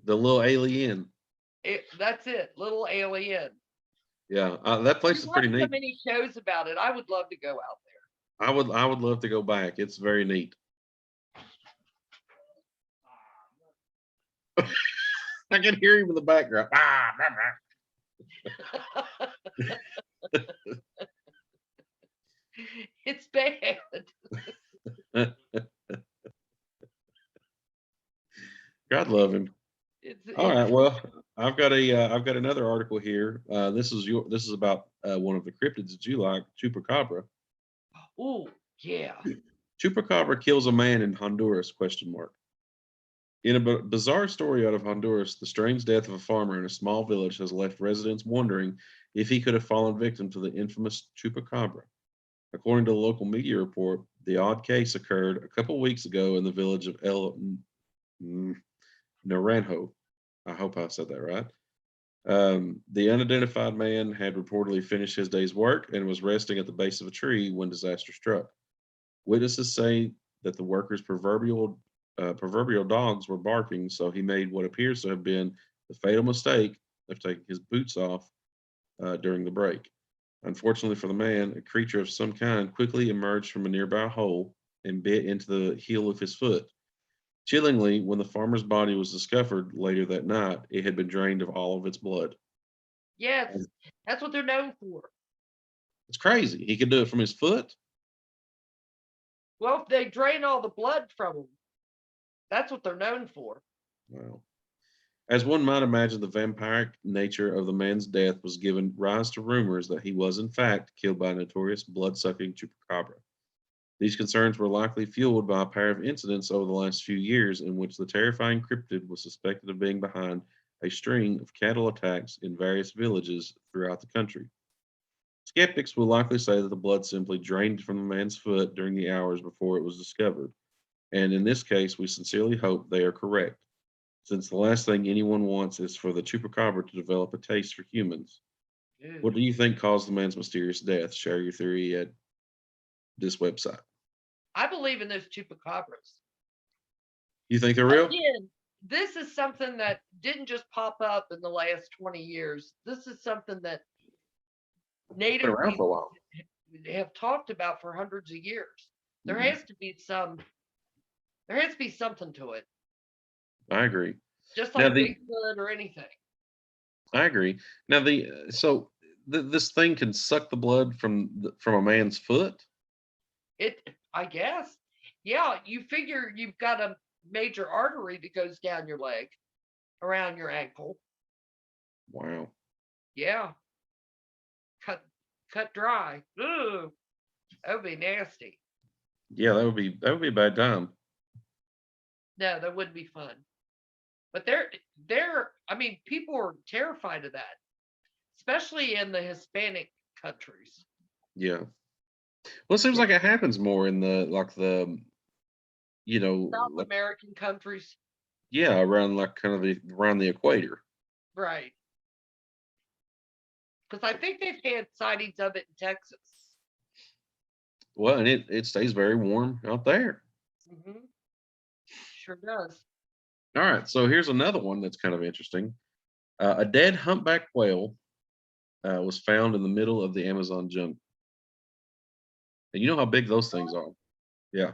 The little alien. That's it, little alien. Yeah, that place You is watch pretty so neat. many shows about it. I would love to go out I would love to go back. It's very neat. I can hear him in the background. there. It's bad. God love him. All right. It's Well, I've got another article here. This is about one of the cryptids that you like, chupacabra. oh yeah. Chupacabra kills a man in Honduras? Question mark. In a bizarre story out of Honduras, the strange death of a farmer in a small village has left residents wondering if he could have fallen victim to the infamous chupacabra. According to the local media report, the odd case occurred a couple weeks ago in the village of Naranjo. I hope I said that right. The unidentified man had reportedly finished his day's work and was resting at the base of a tree when disaster struck. Witnesses say that the worker's proverbial dogs were barking, so he made what appears to have been the fatal mistake of taking his boots off during the break. Unfortunately for the man, a creature of some kind quickly emerged from a nearby hole and bit into the heel of his foot. Chillingly, when the farmer's body was discovered later that night, it had been drained of all of its blood. Yes, that's what they're known for. It's crazy. He could do it from his foot. Well, if they drain all the blood from them, that's what they're known for. Wow. As one might imagine, the vampiric nature of the man's death was given rise to rumors that he was, in fact, killed by a notorious blood-sucking chupacabra. These concerns were likely fueled by a pair of incidents over the last few years in which the terrifying cryptid was suspected of being behind a string of cattle attacks in various villages throughout the country. Skeptics will likely say that the blood simply drained from the man's foot during the hours before it was discovered, and in this case, we sincerely hope they are correct, since the last thing anyone wants is for the chupacabra to develop a taste for humans. Ew. What do you think caused the man's mysterious death? Share your theory at this website. I believe in those chupacabras. You think they're real? Again, this is something that didn't just pop up in the last 20 years. This is something that Been Native around for a while. people have talked about for hundreds of years. There Mhm. has to be there has to be something to it, I agree. just Now like the Bigfoot or anything. I agree. Now this thing can suck the blood from a man's foot. I guess. Yeah, you figure you've got a major artery that goes down your leg, around your ankle. Wow. Yeah, cut dry. Ooh, that would be nasty. Yeah, that would be a bad time. No, that wouldn't be fun. But I mean, people are terrified of that, especially in the Hispanic countries. Yeah. Well, it seems like it happens more in the South like American countries. yeah, around like kind of around the equator. Right. Because I think they've had sightings of it in Texas. Well, and it stays very warm out there. Hmm. sure does. All right, so here's another one that's kind of interesting. A dead humpback whale was found in the middle of the Amazon jungle. And you know how big those things are. Yeah.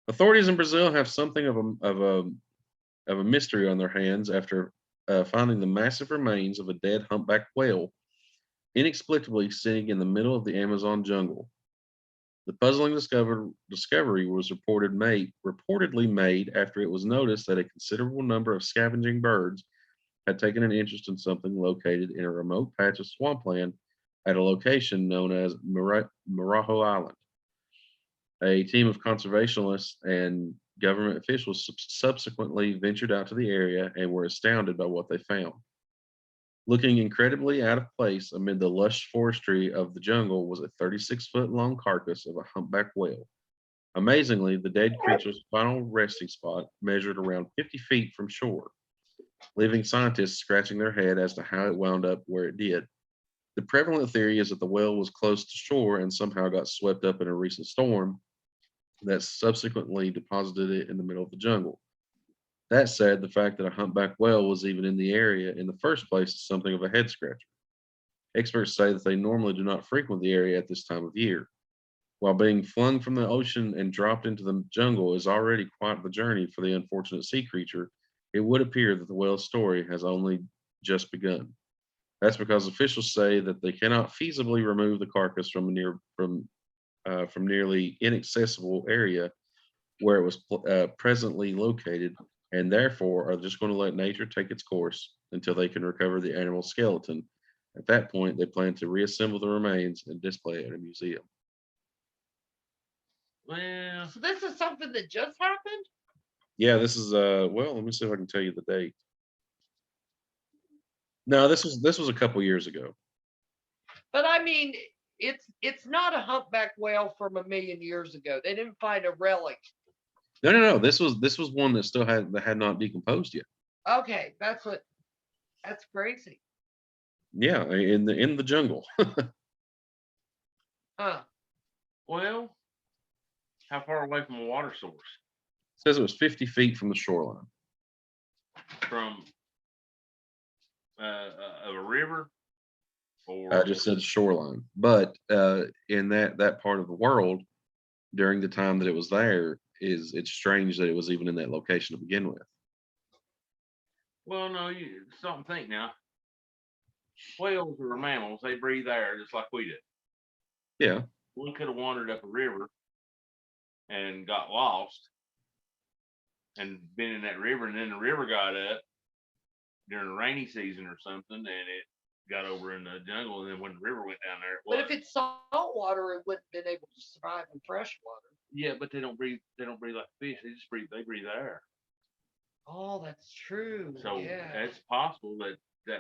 Authorities in Brazil have something of a mystery on their hands after finding the massive remains of a dead humpback whale inexplicably sitting in the middle of the Amazon jungle. The puzzling discovery was reportedly made after it was noticed that a considerable number of scavenging birds had taken an interest in something located in a remote patch of swampland at a location known as Marajo Island. A team of conservationists and government officials subsequently ventured out to the area and were astounded by what they found. Looking incredibly out of place amid the lush forestry of the jungle was a 36-foot long carcass of a humpback whale. Amazingly, the dead creature's final resting spot measured around 50 feet from shore, leaving scientists scratching their head as to how it wound up where it did. The prevalent theory is that the whale was close to shore and somehow got swept up in a recent storm that subsequently deposited it in the middle of the jungle. That said, the fact that a humpback whale was even in the area in the first place is something of a head scratcher. Experts say that they normally do not frequent the area at this time of year. While being flung from the ocean and dropped into the jungle is already quite the journey for the unfortunate sea creature, it would appear that the whale's story has only just begun. That's because officials say that they cannot feasibly remove the carcass from nearly inaccessible area where it was presently located, and therefore are just going to let nature take its course until they can recover the animal skeleton. At that point, they plan to reassemble the remains and display it in a museum. Well, So this is something that just happened? Yeah, this is well, let me see if I can tell you the date. No, this was a couple years ago. But I mean, it's not a humpback whale from a million years ago. They didn't find a relic. No. This was one that had not decomposed yet. Okay, that's crazy. Yeah, in the jungle. Huh. well, how far away from a water source? Says it was 50 feet from the shoreline. From a river, or I just said shoreline, but in that part of the world, during the time that it was there, it's strange that it was even in that location to begin with. well, no, you stop and think now. Whales are mammals; they breathe air just like we do. Yeah, One could have wandered up a river and got lost, and been in that river, and then the river got up during the rainy season or something, and it got over in the jungle, and then when the river went down there, it was. But if it's salt water, it wouldn't have been able to survive in fresh water. Yeah, but they don't breathe. They don't breathe like fish. They just breathe. They breathe air. Oh, that's true. So Yeah. it's possible that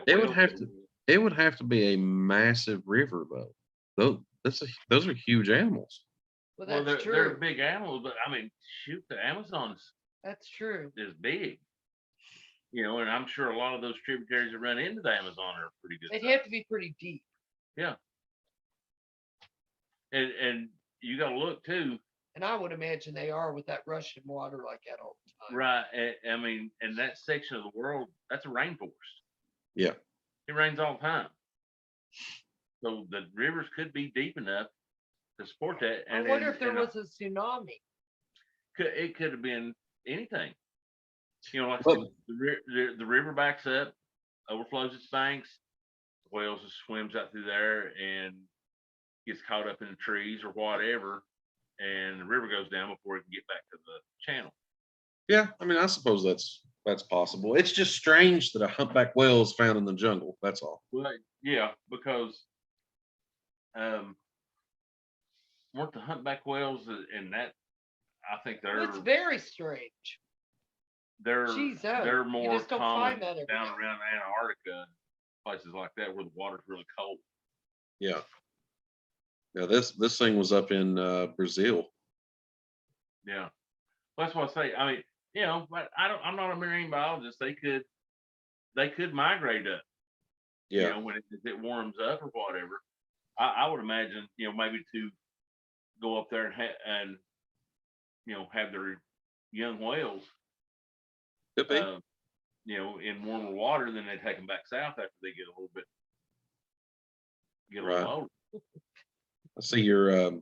it would whale. have to it would have to be a massive river though. Those are huge animals. Well, Well, that's they're true. big animals, but I mean, shoot, the Amazon's That's true. is big. And I'm sure a lot of those tributaries that run into the Amazon are pretty good. They'd have to be pretty deep. Yeah. And you got to look too, And I would imagine they are with that rushing water like that all the time. right? I mean, in that section of the world, that's a rainforest. Yeah. It rains all the time. So the rivers could be deep enough to support that. I wonder if there was a tsunami. It could have been anything. Like Well, the river backs up, overflows its banks, the whales just swims out through there and gets caught up in the trees or whatever, and the river goes down before it can get back to the channel. yeah, I mean, I suppose that's possible. It's just strange that a humpback whale is found in the jungle. That's all. Well, yeah, because weren't the humpback whales and that I think It's very strange. they're Jeez, they're you more just don't common find that everywhere. down around Antarctica, places like that where the water's really cold. Yeah. Yeah, this thing was up in Brazil. Yeah, that's what I say. I mean, but I'm not a marine biologist. They could migrate up. Yeah. When it warms up or whatever. I would imagine, maybe to go up there and have their young whales, Could be. in warmer water, then they take them back south after they get a little Right. older. I see your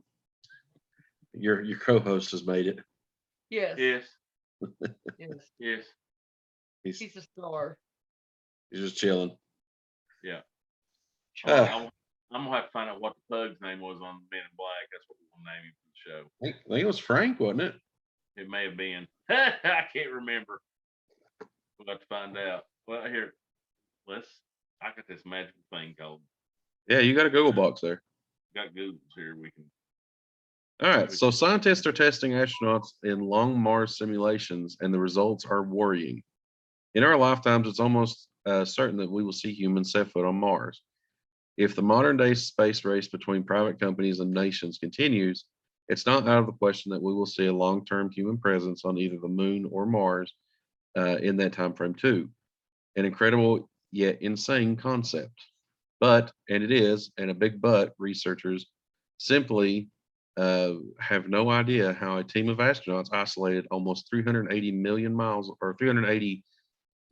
co-host has made it. Yes. Yes, Yes. yes, He's a star. He's just chilling. yeah. Uh, I'm gonna have to find out what the pug's name was on Men in Black. That's what we're gonna name him for the show. I think it was Frank, wasn't it? It may have been. I can't remember. We'll have to find out. Well, here, I got this magical thing called. Yeah, you got a Google box there. Got Googles here. We can. All right. So scientists are testing astronauts in long Mars simulations, and the results are worrying. In our lifetimes, it's almost certain that we will see humans set foot on Mars. If the modern day space race between private companies and nations continues, it's not out of the question that we will see a long term human presence on either the moon or Mars in that time frame, too. An incredible yet insane concept. But, and it is, and a big but, researchers simply have no idea how a team of astronauts isolated almost 380 million miles or 380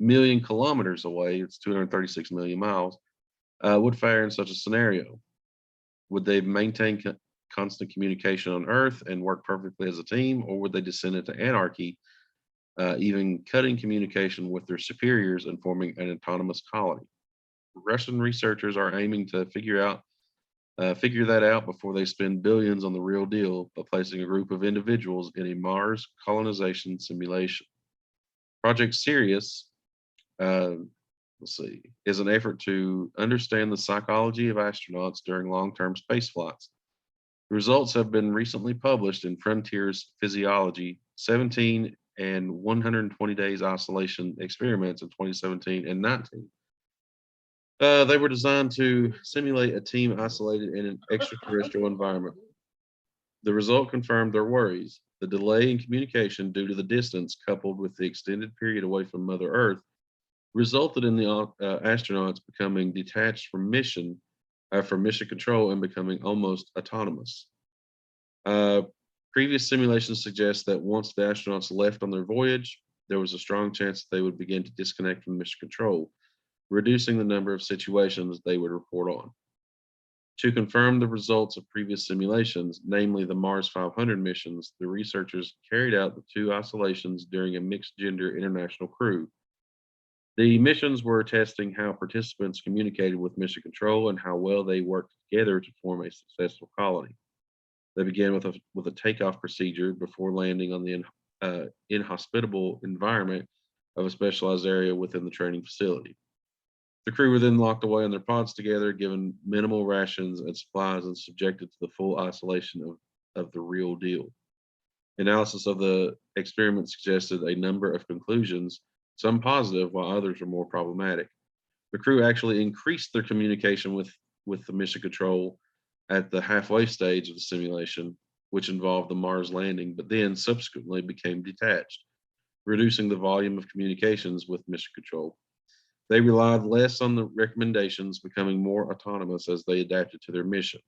million kilometers away, it's 236 million miles, would fare in such a scenario. Would they maintain constant communication on Earth and work perfectly as a team, or would they descend into anarchy, even cutting communication with their superiors and forming an autonomous colony? Russian researchers are aiming to figure that out before they spend billions on the real deal by placing a group of individuals in a Mars colonization simulation. Project Sirius, uh, is an effort to understand the psychology of astronauts during long-term space flights. The results have been recently published in Frontiers Physiology, 17 and 120 days isolation experiments in 2017 and 19. They were designed to simulate a team isolated in an extraterrestrial environment. The result confirmed their worries. The delay in communication due to the distance, coupled with the extended period away from Mother Earth, resulted in the astronauts becoming detached from mission control and becoming almost autonomous. Uh, Previous simulations suggest that once the astronauts left on their voyage, there was a strong chance that they would begin to disconnect from mission control, reducing the number of situations they would report on. To confirm the results of previous simulations, namely the Mars 500 missions, the researchers carried out the two isolations during a mixed gender international crew. The missions were testing how participants communicated with mission control and how well they worked together to form a successful colony. They began with a takeoff procedure before landing on the inhospitable environment of a specialized area within the training facility. The crew were then locked away in their pods together, given minimal rations and supplies, and subjected to the full isolation of the real deal. Analysis of the experiment suggested a number of conclusions, some positive, while others were more problematic. The crew actually increased their communication with the mission control at the halfway stage of the simulation, which involved the Mars landing, but then subsequently became detached, reducing the volume of communications with mission control. They relied less on the recommendations, becoming more autonomous as they adapted to their mission.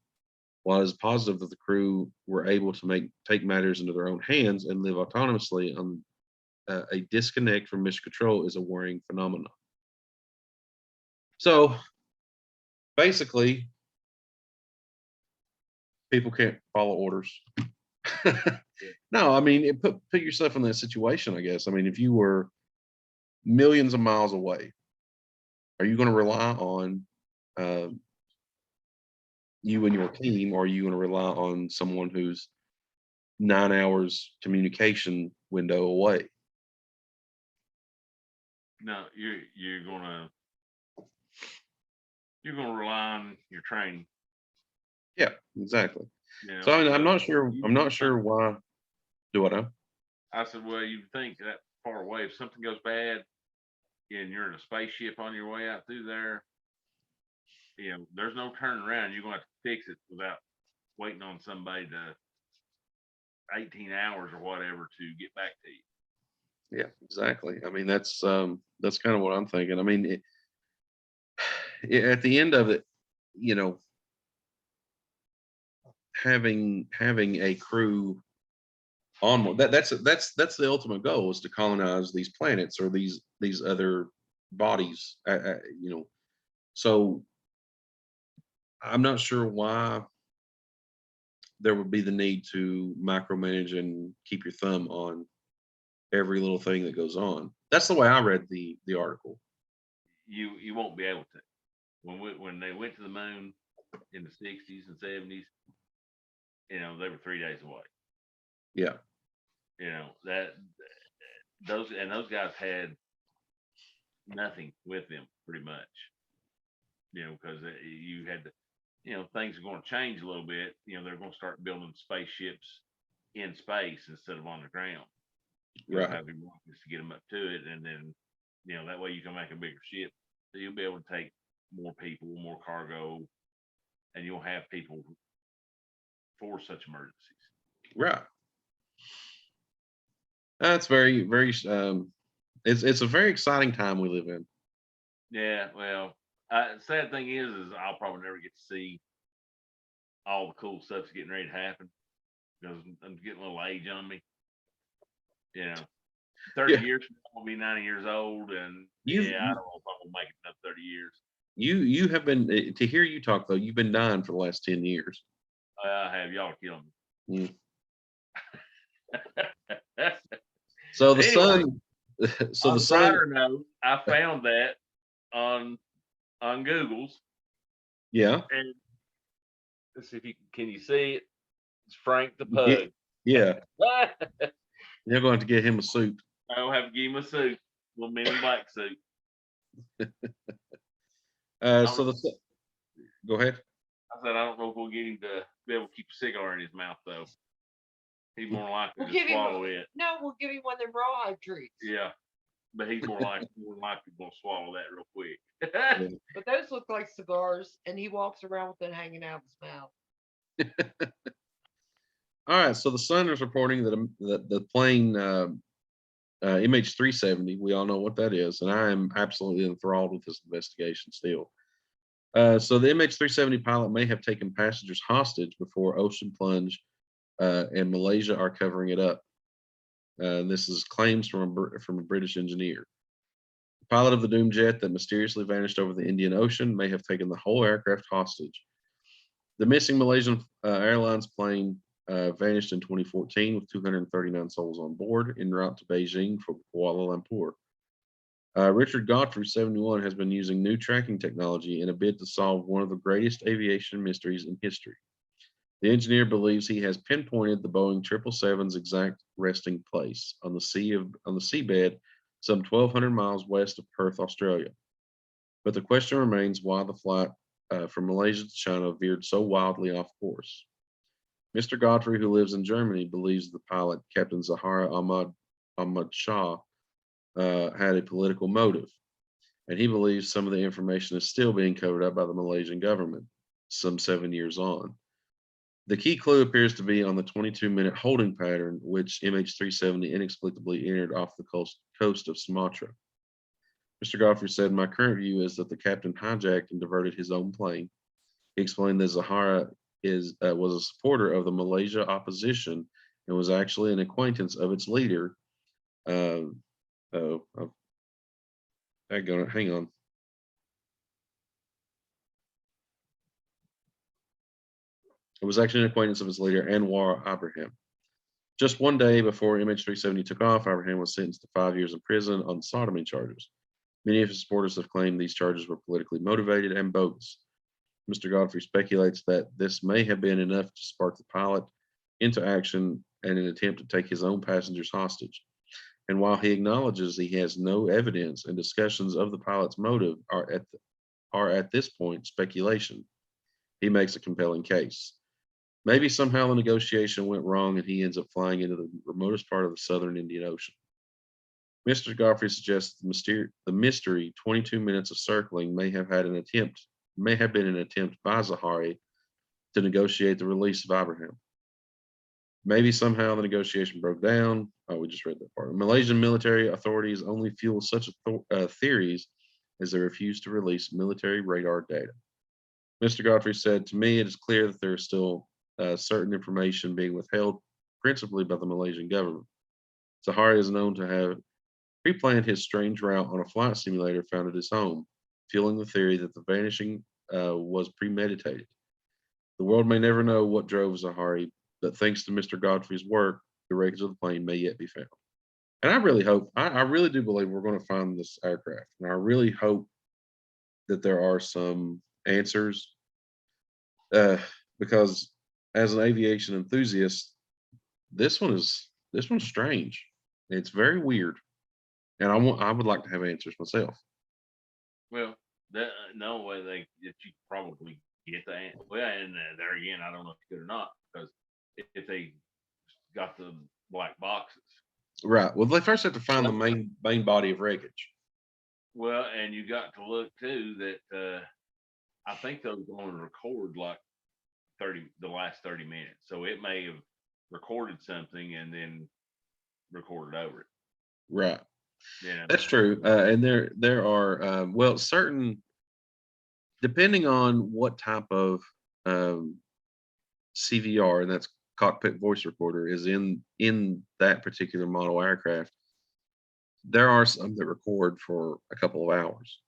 While it is positive that the crew were able to take matters into their own hands and live autonomously, a disconnect from mission control is a worrying phenomenon. So basically, people can't follow orders. No, I mean, put yourself in that situation, I guess. I mean, if you were millions of miles away, are you going to rely on uh, you and your team, or are you going to rely on someone who's 9 hours communication window away? No, you're gonna rely on your training. Yeah, exactly. You know, So I mean, I'm so not sure. I'm not sure why. Do what now? I said, well, you think that far away, if something goes bad and you're in a spaceship on your way out through there, there's no turning around. You're gonna have to fix it without waiting on somebody to 18 hours or whatever to get back to you. Yeah, exactly. I mean, that's kind of what I'm thinking. I mean, at the end of it, you know, having a crew on that's the ultimate goal, is to colonize these planets or these other bodies. You know, so I'm not sure why there would be the need to micromanage and keep your thumb on every little thing that goes on. That's the way I read the article. You won't be able to. When they went to the moon in the 60s and 70s, you know, they were 3 days away. Yeah, You know, those guys had nothing with them pretty much. You know, because you had to, you know, things are going to change a little bit. You know, they're going to start building spaceships in space instead of on the ground. You'll right. have rockets to get them up to it, and then, you know, that way you can make a bigger ship. So you'll be able to take more people, more cargo, and you'll have people for such emergencies. Right. That's very, very. It's a very exciting time we live in. Yeah, well, sad thing is I'll probably never get to see all the cool stuff that's getting ready to happen because I'm getting a little age on me. You know, 30 Yeah. years from now, I'll be 90 years old, and You yeah, I don't know if I'm gonna make it another 30 years. you have been, to hear you talk though. You've been dying for the last 10 years. I have y'all killing me. Mm. So the Anyway, sun. So on the a sun. brighter note, I found that on Google's, Yeah. and let's see if can you see it? It's Frank the Yeah. Pug. Yeah. I You're going to get him a suit. don't have to give him a suit, little men in black suit. So go ahead. I said I don't know if we'll get him to be able to keep a cigar in his mouth though. He's more likely We'll to give him swallow it. No, we'll give him one of them rawhide treats. Yeah, but he's more likely going to swallow that real quick. Yeah. But those look like cigars, and he walks around with it hanging out of his mouth. All right. So the Sun is reporting that the plane MH370. We all know what that is, and I am absolutely enthralled with this investigation still. So the MH370 pilot may have taken passengers hostage before ocean plunge, and Malaysia are covering it up. This is claims from a British engineer. The pilot of the doomed jet that mysteriously vanished over the Indian Ocean may have taken the whole aircraft hostage. The missing Malaysian Airlines plane vanished in 2014 with 239 souls on board en route to Beijing from Kuala Lumpur. Richard Godfrey, 71, has been using new tracking technology in a bid to solve one of the greatest aviation mysteries in history. The engineer believes he has pinpointed the Boeing 777's exact resting place on the seabed some 1,200 miles west of Perth, Australia. But the question remains why the flight from Malaysia to China veered so wildly off course. Mr. Godfrey, who lives in Germany, believes the pilot, Captain Zahara Ahmad Shah, had a political motive, and he believes some of the information is still being covered up by the Malaysian government some 7 years on. The key clue appears to be on the 22-minute holding pattern, which MH370 inexplicably entered off the coast of Sumatra. Mr. Godfrey said, "My current view is that the captain hijacked and diverted his own plane." He explained that Zahara was a supporter of the Malaysia opposition and was actually an acquaintance of its leader. Hang on. It was actually an acquaintance of his leader, Anwar Ibrahim. Just one day before MH370 took off, Ibrahim was sentenced to 5 years in prison on sodomy charges. Many of his supporters have claimed these charges were politically motivated and bogus. Mr. Godfrey speculates that this may have been enough to spark the pilot into action in an attempt to take his own passengers hostage. And while he acknowledges he has no evidence and discussions of the pilot's motive are at this point speculation, he makes a compelling case. Maybe somehow the negotiation went wrong and he ends up flying into the remotest part of the southern Indian Ocean. Mr. Godfrey suggests the mystery 22 minutes of circling may have been an attempt by Zahari to negotiate the release of Abraham. Maybe somehow the negotiation broke down. Oh, we just read that part. Malaysian military authorities only fuel such theories as they refuse to release military radar data. Mr. Godfrey said, "To me, it is clear that there is still certain information being withheld principally by the Malaysian government. Zahari is known to have pre-planned his strange route on a flight simulator found at his home, fueling the theory that the vanishing was premeditated. The world may never know what drove Zahari, but thanks to Mr. Godfrey's work, the wreckage of the plane may yet be found. And I really hope, I really do believe we're going to find this aircraft. And I really hope that there are some answers, because as an aviation enthusiast, this one's strange. It's very weird, and I would like to have answers myself. Well, no way that you probably get the well, and there again, I don't know if you could or not, because if they got the black boxes. Right. Well, they first have to find the main body of wreckage. Well, and you got to look too that I think those only record like the last 30 minutes. So it may have recorded something and then recorded over it. Right. Yeah. That's true. And there are well, certain, depending on what type of CVR, and that's cockpit voice recorder, is in that particular model aircraft, there are some that record for a couple of hours.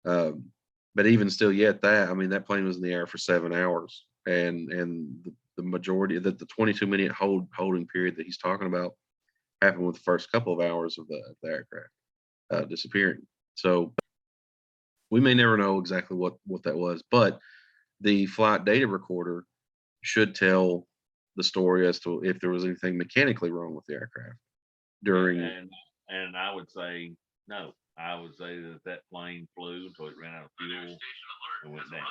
But even still, yet that, I mean, that plane was in the air for 7 hours, and the majority of the 22-minute holding period that he's talking about happened with the first couple of hours of the aircraft disappearing. So we may never know exactly what that was, but the flight data recorder should tell the story as to if there was anything mechanically wrong with the aircraft during. And I would say no. I would say that plane flew until it ran out of fuel and went down.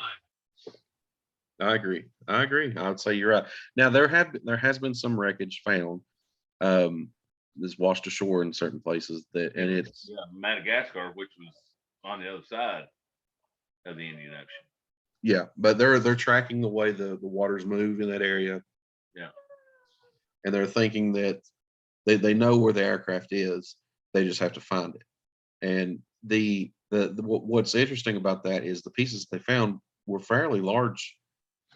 I agree. I would say you're right. Now there has been some wreckage found that's washed ashore in certain places, that, and it's Madagascar, which was on the other side of the Indian Ocean. Yeah, but they're tracking the way the waters move in that area. Yeah. And they're thinking that they know where the aircraft is. They just have to find it. And what's interesting about that is the pieces they found were fairly large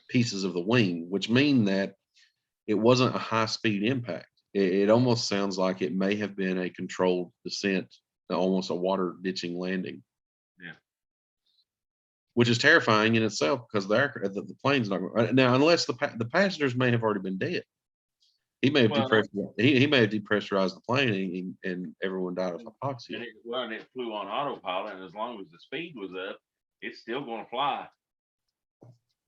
pieces of the wing, which mean that it wasn't a high speed impact. It almost sounds like it may have been a controlled descent, almost a water ditching landing. Yeah. Which is terrifying in itself, because the plane's not now, unless the passengers may have already been dead. He may have he may have depressurized the plane, and everyone died of hypoxia. And it flew on autopilot, and as long as the speed was up, it's still going to fly.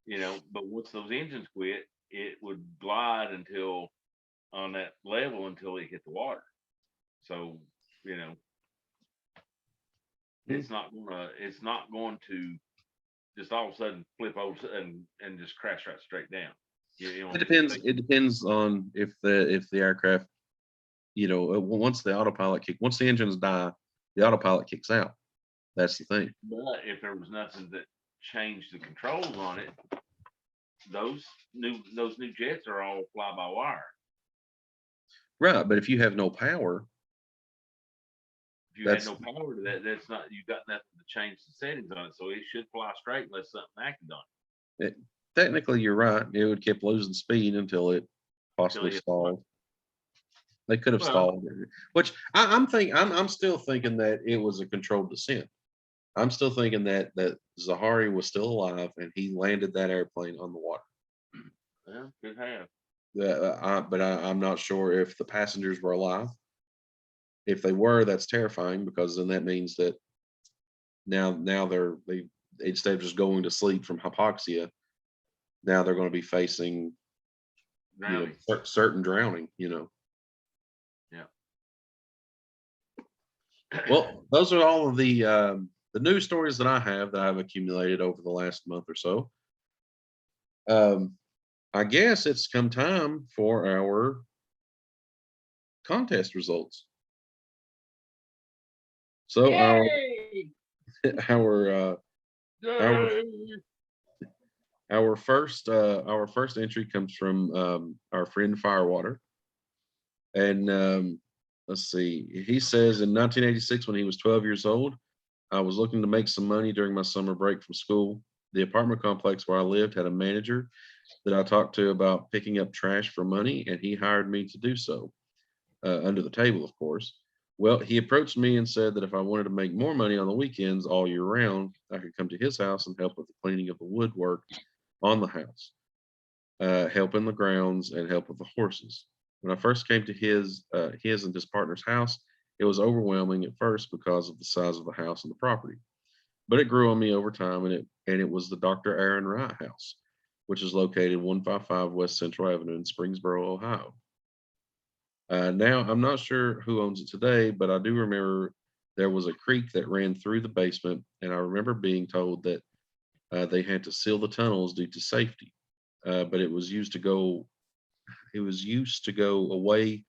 But once those engines quit, it would glide until on that level until it hit the water. So it's not going to just all of a sudden flip over and just crash right straight down. It depends. It depends on if the aircraft, once the engines die, the autopilot kicks out. That's the thing. But if there was nothing that changed the controls on it, those new jets are all fly by wire. Right, but if you have no power, if you had no power to that, that's not, you got nothing to change the settings on it, so it should fly straight unless something acted on it. Technically, you're right. It would keep losing speed until it possibly stalled. They could have stalled, which I'm still thinking that it was a controlled descent. I'm still thinking that Zahari was still alive and he landed that airplane on the water. Yeah, could have. But I'm not sure if the passengers were alive. If they were, that's terrifying, because then that means that now they instead of just going to sleep from hypoxia, now they're going to be facing certain drowning. Yeah. Well, those are all of the news stories that I've accumulated over the last month or so. I guess it's come time for our contest results. So our first entry comes from our friend Firewater, and let's see. He says, in 1986, when he was 12 years old, I was looking to make some money during my summer break from school. The apartment complex where I lived had a manager that I talked to about picking up trash for money, and he hired me to do so, under the table, of course. Well, he approached me and said that if I wanted to make more money on the weekends all year round, I could come to his house and help with the cleaning of the woodwork on the house, help in the grounds, and help with the horses. When I first came to his and his partner's house, it was overwhelming at first because of the size of the house and the property. But it grew on me over time, and it was the Dr. Aaron Wright house, which is located 155 West Central Avenue in Springboro, Ohio. Now, I'm not sure who owns it today, but I do remember there was a creek that ran through the basement, and I remember being told that they had to seal the tunnels due to safety. But it was used to go away.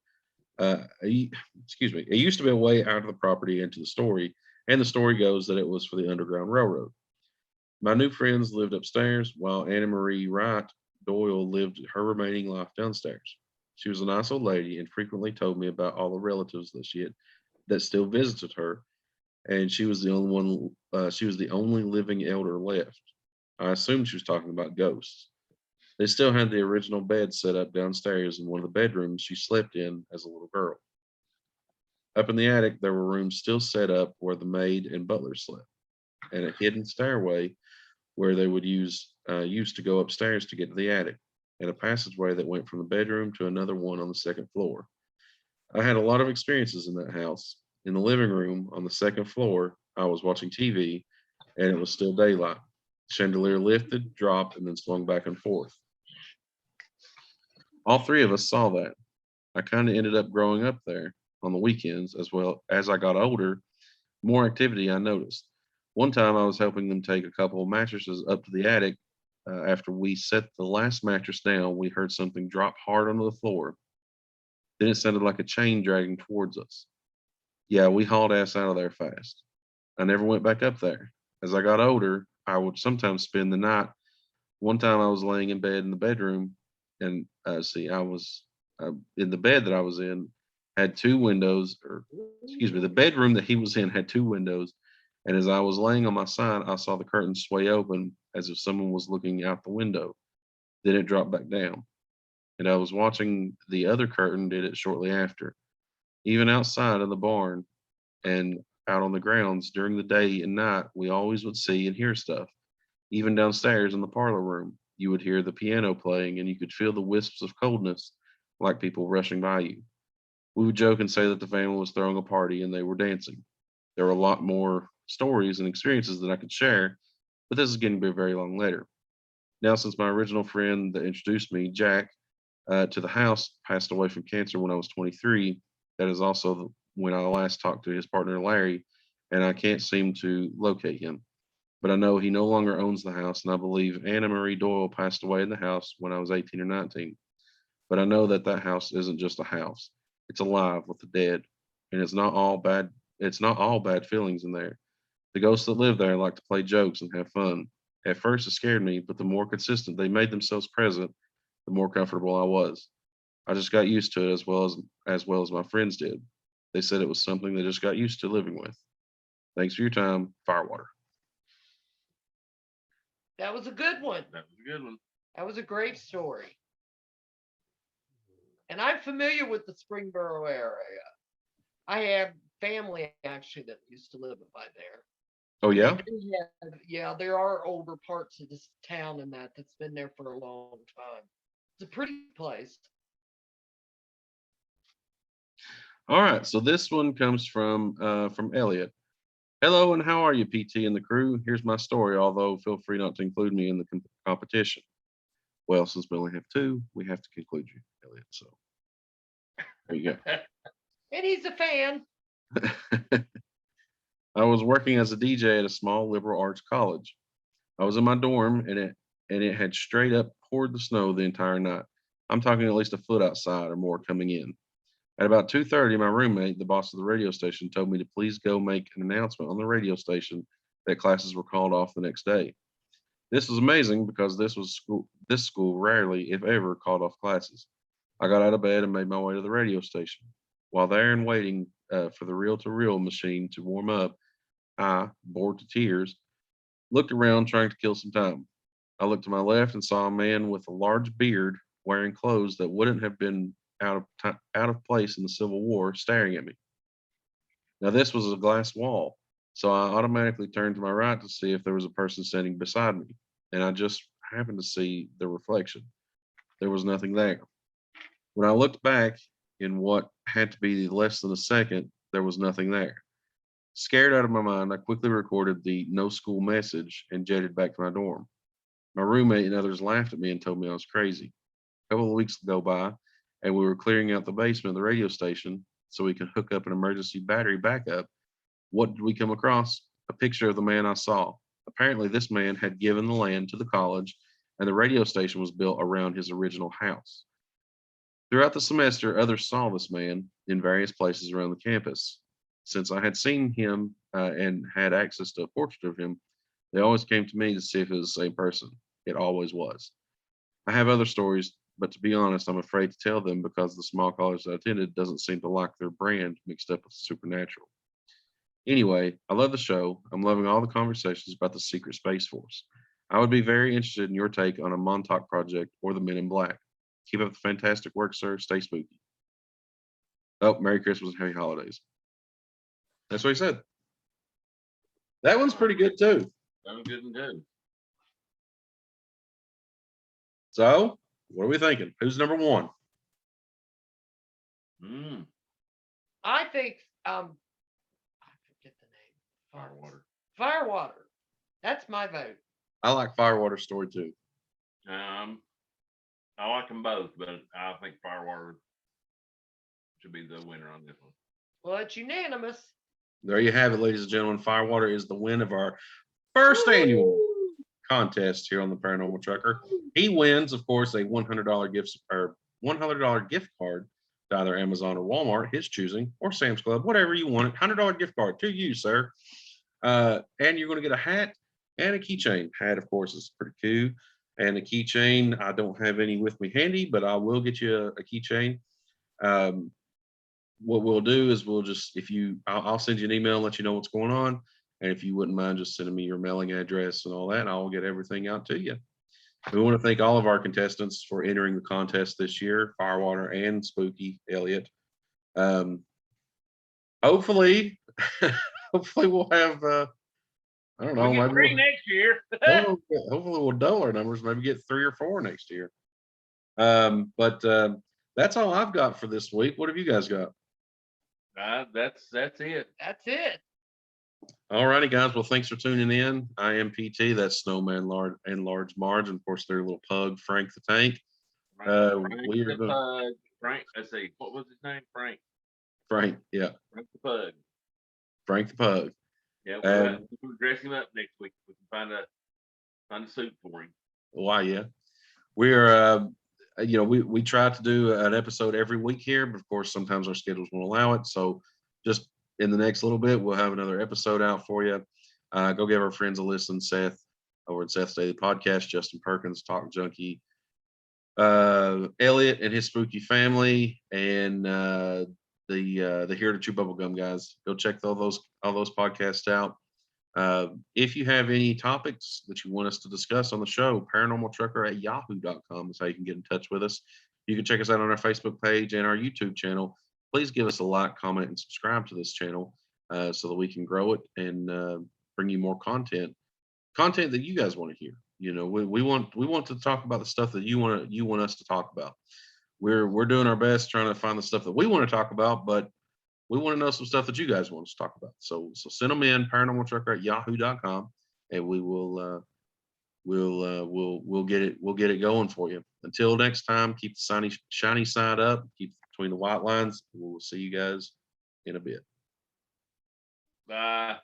Excuse me. It used to be a way out of the property into the story, and the story goes that it was for the Underground Railroad. My new friends lived upstairs, while Anna Marie Wright Doyle lived her remaining life downstairs. She was a nice old lady and frequently told me about all the relatives that still visited her, and she was the only one. She was the only living elder left. I assumed she was talking about ghosts. They still had the original bed set up downstairs in one of the bedrooms she slept in as a little girl. Up in the attic, there were rooms still set up where the maid and butler slept, and a hidden stairway where they would use to go upstairs to get to the attic, and a passageway that went from the bedroom to another one on the second floor. I had a lot of experiences in that house. In the living room on the second floor, I was watching TV, and it was still daylight. Chandelier lifted, dropped, and then swung back and forth. All three of us saw that. I kind of ended up growing up there on the weekends. As well as I got older, more activity I noticed. One time I was helping them take a couple of mattresses up to the attic. After we set the last mattress down, we heard something drop hard onto the floor. Then it sounded like a chain dragging towards us. Yeah, we hauled ass out of there fast. I never went back up there. As I got older, I would sometimes spend the night. One time I was laying in bed in the bedroom, and I was in the bed that I was in had two windows, or excuse me, the bedroom that he was in had two windows. And as I was laying on my side, I saw the curtain sway open as if someone was looking out the window. Then it dropped back down. And I was watching the other curtain did it shortly after. Even outside of the barn and out on the grounds during the day and night, we always would see and hear stuff. Even downstairs in the parlor room, you would hear the piano playing and you could feel the wisps of coldness like people rushing by you. We would joke and say that the family was throwing a party and they were dancing. There were a lot more stories and experiences that I could share, but this is getting to be a very long letter. Now, since my original friend that introduced me, Jack, to the house passed away from cancer when I was 23, that is also when I last talked to his partner, Larry, and I can't seem to locate him. But I know he no longer owns the house, and I believe Anna Marie Doyle passed away in the house when I was 18 or 19. But I know that that house isn't just a house; it's alive with the dead, and it's not all bad. It's not all bad feelings in there. The ghosts that live there like to play jokes and have fun. At first, it scared me, but the more consistent they made themselves present, the more comfortable I was. I just got used to it as well as my friends did. They said it was something they just got used to living with. Thanks for your time, Firewater. That was a good one. That was a good one. That was a great story. And I'm familiar with the Springboro area. I have family actually that used to live by there. Oh And yeah, they do yeah, there are older parts of this town and that's been there for a long time. It's a pretty place. all right. So this one comes from Elliot. Hello and how are you, PT and the crew? Here's my story. Although feel free not to include me in the competition. Well, since we only have two, we have to conclude you, Elliot. So there you And he's a fan. go. I was working as a DJ at a small liberal arts college. I was in my dorm and it had straight up poured the snow the entire night. I'm talking at least a foot outside or more coming in. At about 2:30, my roommate, the boss of the radio station, told me to please go make an announcement on the radio station that classes were called off the next day. This was amazing because this school rarely, if ever, called off classes. I got out of bed and made my way to the radio station. While there and waiting for the reel-to-reel machine to warm up, I, bored to tears, looked around trying to kill some time. I looked to my left and saw a man with a large beard wearing clothes that wouldn't have been out of place in the Civil War staring at me. Now, this was a glass wall, so I automatically turned to my right to see if there was a person standing beside me, and I just happened to see the reflection. There was nothing there. When I looked back in what had to be less than a second, there was nothing there. Scared out of my mind, I quickly recorded the no school message and jetted back to my dorm. My roommate and others laughed at me and told me I was crazy. A couple of weeks go by, and we were clearing out the basement of the radio station so we could hook up an emergency battery backup. What did we come across? A picture of the man I saw. Apparently, this man had given the land to the college, and the radio station was built around his original house. Throughout the semester, others saw this man in various places around the campus. Since I had seen him and had access to a portrait of him, they always came to me to see if it was the same person. It always was. I have other stories, but to be honest, I'm afraid to tell them because the small college that I attended doesn't seem to like their brand mixed up with supernatural. Anyway, I love the show. I'm loving all the conversations about the secret Space Force. I would be very interested in your take on a Montauk project or the Men in Black. Keep up the fantastic work, sir. Stay spooky. Oh, Merry Christmas and Happy Holidays. That's what he said. That one's pretty good too. That was good and good. So, what are we thinking? Who's number one? I think I forget the name. Firewater. Firewater. That's my vote. I like Firewater story too. I like them both, but I think Firewater should be the winner on this one. Well, it's unanimous. There you have it, ladies and gentlemen. Firewater is the win of our first annual contest here on the Paranormal Trucker. He wins, of course, a $100 gift card to either Amazon or Walmart, his choosing, or Sam's Club, whatever you want. $100 gift card to you, sir. And you're going to get a hat and a keychain. Hat, of course, is pretty cool. And a keychain, I don't have any with me handy, but I will get you a keychain. What we'll do is I'll send you an email and let you know what's going on. And if you wouldn't mind just sending me your mailing address and all that, I'll get everything out to you. We want to thank all of our contestants for entering the contest this year, Firewater and Spooky Elliot. Hopefully we'll have, I don't know, We'll get maybe 3 next year. hopefully we'll double our numbers, maybe get 3 or 4 next year. But that's all I've got for this week. What have you guys got? That's it. That's it. All righty, guys. Well, thanks for tuning in. I am PT. That's Snowman and Large Marge, and of course their little pug, Frank the Tank. Frank we are the going. Pug. Frank. Let's see. What was his name? Frank. Frank, yeah, Frank the Pug. Frank the Pug. Yeah, we'll dress him up next week. We can find a suit for him. Why, yeah. We are, we try to do an episode every week here, but of course sometimes our schedules won't allow it. So just in the next little bit, we'll have another episode out for you. Go give our friends a listen. Seth over at Seth's Daily Podcast, Justin Perkins, Talk Junkie, Elliot and his spooky family, and the Here to Chew Bubblegum guys. Go check all those podcasts out. If you have any topics that you want us to discuss on the show, paranormaltrucker@yahoo.com is how you can get in touch with us. You can check us out on our Facebook page and our YouTube channel. Please give us a like, comment, and subscribe to this channel so that we can grow it and bring you more content that you guys want to hear. We want to talk about the stuff that you want us to talk about. We're doing our best trying to find the stuff that we want to talk about, but we want to know some stuff that you guys want us to talk about. So send them in, paranormaltrucker@yahoo.com, and we will we'll get it going for you. Until next time, keep the shiny side up, keep between the white lines. We'll see you guys in a bit. Bye.